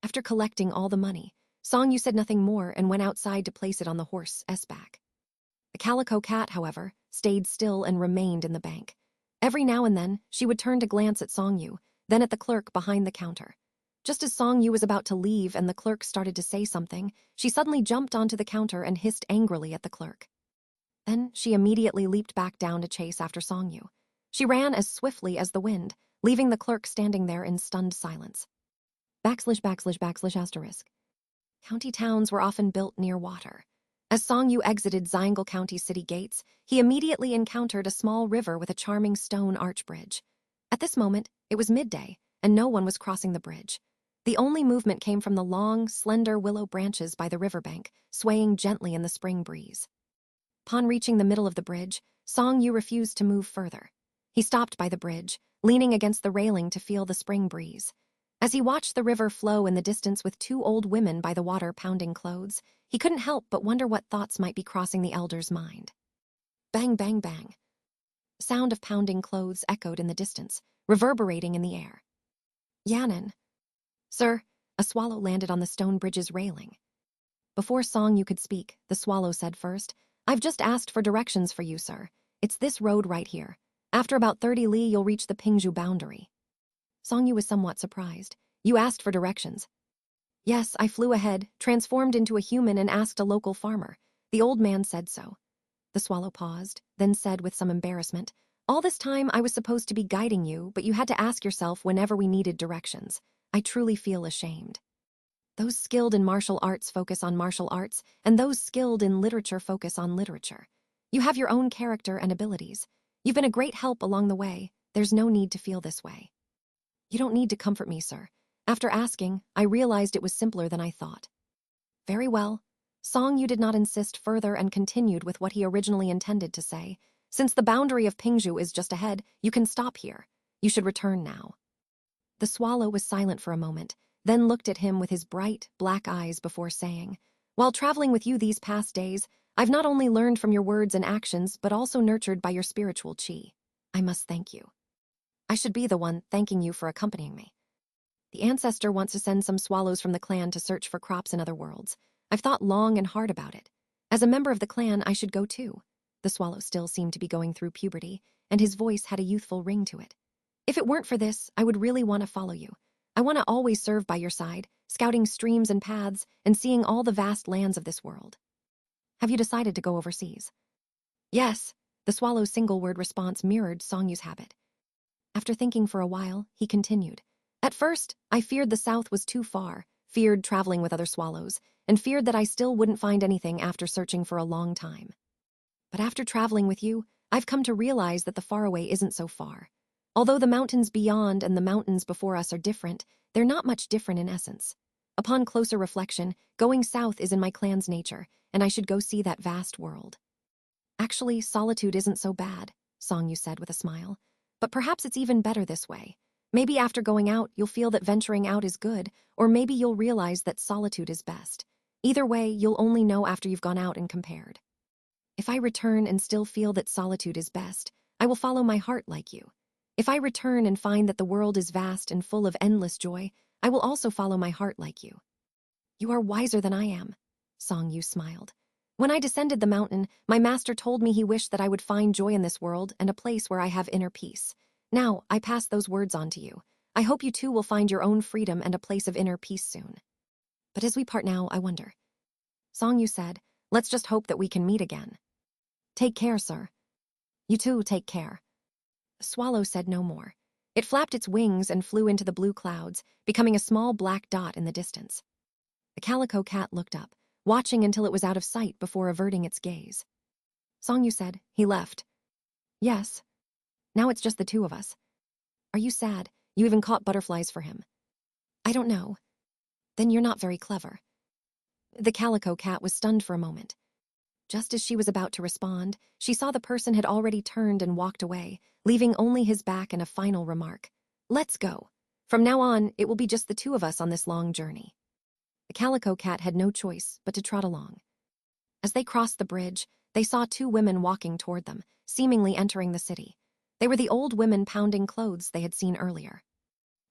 After collecting all the money, Songyu said nothing more and went outside to place it on the horse's back. The Calico cat, however, stayed still and remained in the bank. Every now and then, she would turn to glance at Songyu, then at the clerk behind the counter. Just as Songyu was about to leave and the clerk started to say something, she suddenly jumped onto the counter and hissed angrily at the clerk. Then she immediately leaped back down to chase after Songyu. She ran as swiftly as the wind, leaving the clerk standing there in stunned silence. \\\\*. County towns were often built near water. As Songyu exited Xianxia County city gates, he immediately encountered a small river with a charming stone arch bridge. At this moment, it was midday, and no one was crossing the bridge. The only movement came from the long, slender willow branches by the riverbank, swaying gently in the spring breeze. Upon reaching the middle of the bridge, Songyu refused to move further. He stopped by the bridge, leaning against the railing to feel the spring breeze. As he watched the river flow in the distance with two old women by the water pounding clothes, he couldn't help but wonder what thoughts might be crossing the elder's mind. Bang, bang, bang. The sound of pounding clothes echoed in the distance, reverberating in the air. Yanan. Sir, a swallow landed on the stone bridge's railing. Before Songyu could speak, the swallow said first, I've just asked for directions for you, sir. It's this road right here. After about 30 li, you'll reach the Pingzhu boundary. Songyu was somewhat surprised. You asked for directions. Yes, I flew ahead, transformed into a human and asked a local farmer. The old man said so. The swallow paused, then said with some embarrassment, all this time I was supposed to be guiding you, but you had to ask yourself whenever we needed directions. I truly feel ashamed. Those skilled in martial arts focus on martial arts, and those skilled in literature focus on literature. You have your own character and abilities. You've been a great help along the way. There's no need to feel this way. You don't need to comfort me, sir. After asking, I realized it was simpler than I thought. Very well. Songyu did not insist further and continued with what he originally intended to say. Since the boundary of Pingzhu is just ahead, you can stop here. You should return now. The swallow was silent for a moment, then looked at him with his bright, black eyes before saying, while traveling with you these past days, I've not only learned from your words and actions, but also nurtured by your spiritual qi. I must thank you. I should be the one thanking you for accompanying me. The ancestor wants to send some swallows from the clan to search for crops in other worlds. I've thought long and hard about it. As a member of the clan, I should go too. The swallow still seemed to be going through puberty, and his voice had a youthful ring to it. If it weren't for this, I would really want to follow you. I want to always serve by your side, scouting streams and paths, and seeing all the vast lands of this world. Have you decided to go overseas? Yes. The swallow's single-word response mirrored Songyu's habit. After thinking for a while, he continued. At first, I feared the south was too far, feared traveling with other swallows, and feared that I still wouldn't find anything after searching for a long time. But after traveling with you, I've come to realize that the faraway isn't so far. Although the mountains beyond and the mountains before us are different, they're not much different in essence. Upon closer reflection, going south is in my clan's nature, and I should go see that vast world. Actually, solitude isn't so bad, Songyu said with a smile. But perhaps it's even better this way. Maybe after going out, you'll feel that venturing out is good, or maybe you'll realize that solitude is best. Either way, you'll only know after you've gone out and compared. If I return and still feel that solitude is best, I will follow my heart like you. If I return and find that the world is vast and full of endless joy, I will also follow my heart like you. You are wiser than I am, Songyu smiled. When I descended the mountain, my master told me he wished that I would find joy in this world and a place where I have inner peace. Now, I pass those words on to you. I hope you too will find your own freedom and a place of inner peace soon. But as we part now, I wonder. Songyu said, let's just hope that we can meet again. Take care, sir. You too take care. The swallow said no more. It flapped its wings and flew into the blue clouds, becoming a small black dot in the distance. The calico cat looked up, watching until it was out of sight before averting its gaze. Songyu said, he left. Yes. Now it's just the two of us. Are you sad? You even caught butterflies for him. I don't know. Then you're not very clever. The calico cat was stunned for a moment. Just as she was about to respond, she saw the person had already turned and walked away, leaving only his back and a final remark. Let's go. From now on, it will be just the two of us on this long journey. The calico cat had no choice but to trot along. As they crossed the bridge, they saw two women walking toward them, seemingly entering the city. They were the old women pounding clothes they had seen earlier.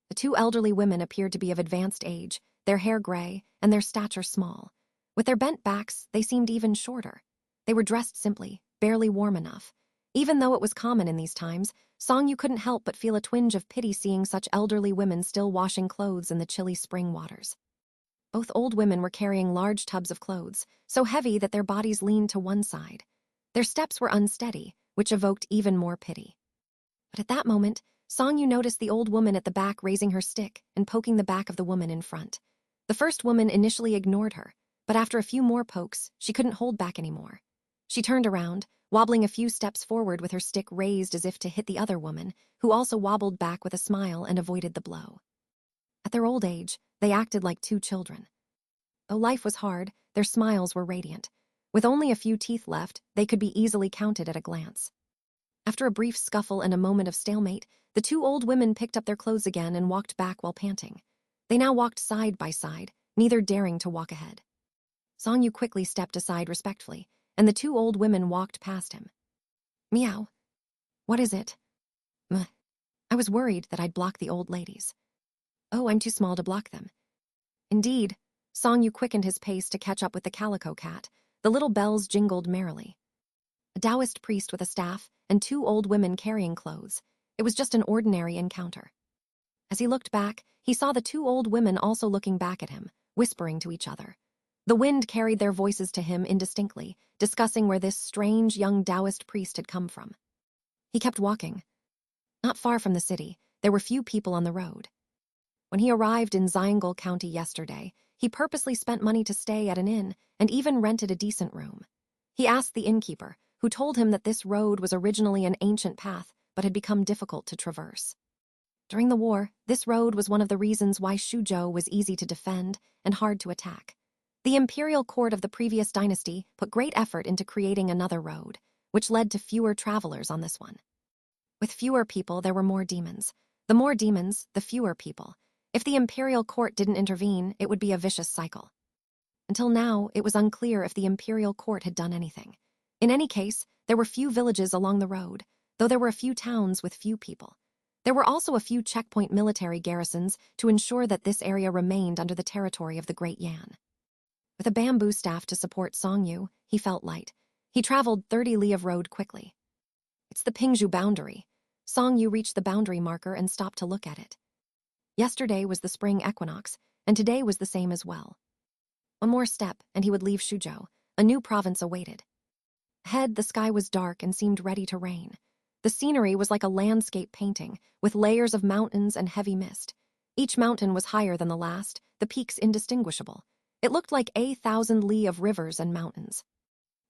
The two elderly women appeared to be of advanced age, their hair gray, and their stature small. With their bent backs, they seemed even shorter. They were dressed simply, barely warm enough. Even though it was common in these times, Songyu couldn't help but feel a twinge of pity seeing such elderly women still washing clothes in the chilly spring waters. Both old women were carrying large tubs of clothes, so heavy that their bodies leaned to one side. Their steps were unsteady, which evoked even more pity. But at that moment, Songyu noticed the old woman at the back raising her stick and poking the back of the woman in front. The first woman initially ignored her, but after a few more pokes, she couldn't hold back anymore. She turned around, wobbling a few steps forward with her stick raised as if to hit the other woman, who also wobbled back with a smile and avoided the blow. At their old age, they acted like two children. Though life was hard, their smiles were radiant. With only a few teeth left, they could be easily counted at a glance. After a brief scuffle and a moment of stalemate, the two old women picked up their clothes again and walked back while panting. They now walked side by side, neither daring to walk ahead. Songyu quickly stepped aside respectfully, and the two old women walked past him. Meow. What is it? Meh. I was worried that I'd block the old ladies. Oh, I'm too small to block them. Indeed, Songyu quickened his pace to catch up with the Calico cat. The little bells jingled merrily. A Taoist priest with a staff and two old women carrying clothes. It was just an ordinary encounter. As he looked back, he saw the two old women also looking back at him, whispering to each other. The wind carried their voices to him indistinctly, discussing where this strange young Taoist priest had come from. He kept walking. Not far from the city, there were few people on the road. When he arrived in Jianghu County yesterday, he purposely spent money to stay at an inn and even rented a decent room. He asked the innkeeper, who told him that this road was originally an ancient path but had become difficult to traverse. During the war, this road was one of the reasons why Suzhou was easy to defend and hard to attack. The imperial court of the previous dynasty put great effort into creating another road, which led to fewer travelers on this one. With fewer people, there were more demons. The more demons, the fewer people. If the imperial court didn't intervene, it would be a vicious cycle. Until now, it was unclear if the imperial court had done anything. In any case, there were few villages along the road, though there were a few towns with few people. There were also a few checkpoint military garrisons to ensure that this area remained under the territory of the Great Yan. With a bamboo staff to support Songyu, he felt light. He traveled 30 li of road quickly. It's the Pingzhu boundary. Songyu reached the boundary marker and stopped to look at it. Yesterday was the spring equinox, and today was the same as well. One more step, and he would leave Suzhou. A new province awaited. Ahead, the sky was dark and seemed ready to rain. The scenery was like a landscape painting, with layers of mountains and heavy mist. Each mountain was higher than the last, the peaks indistinguishable. It looked like 1,000 li of rivers and mountains.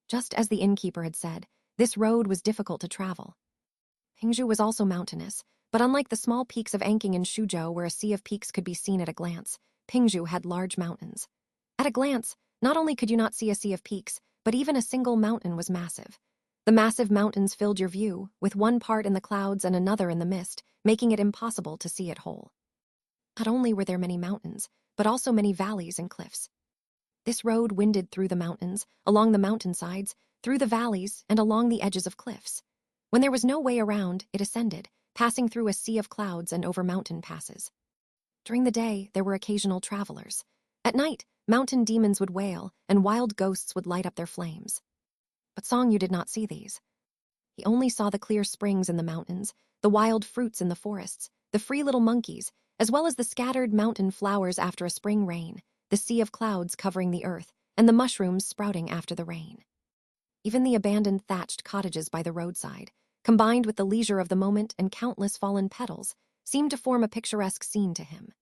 Just as the innkeeper had said, this road was difficult to travel. Pingzhu was also mountainous, but unlike the small peaks of Anqing and Suzhou where a sea of peaks could be seen at a glance, Pingzhu had large mountains. At a glance, not only could you not see a sea of peaks, but even a single mountain was massive. The massive mountains filled your view, with one part in the clouds and another in the mist, making it impossible to see it whole. Not only were there many mountains, but also many valleys and cliffs. This road winded through the mountains, along the mountainsides, through the valleys, and along the edges of cliffs. When there was no way around, it ascended, passing through a sea of clouds and over mountain passes. During the day, there were occasional travelers. At night, mountain demons would wail, and wild ghosts would light up their flames. But Songyu did not see these. He only saw the clear springs in the mountains, the wild fruits in the forests, the free little monkeys, as well as the scattered mountain flowers after a spring rain, the sea of clouds covering the earth, and the mushrooms sprouting after the rain. Even the abandoned thatched cottages by the roadside, combined with the leisure of the moment and countless fallen petals, seemed to form a picturesque scene to him.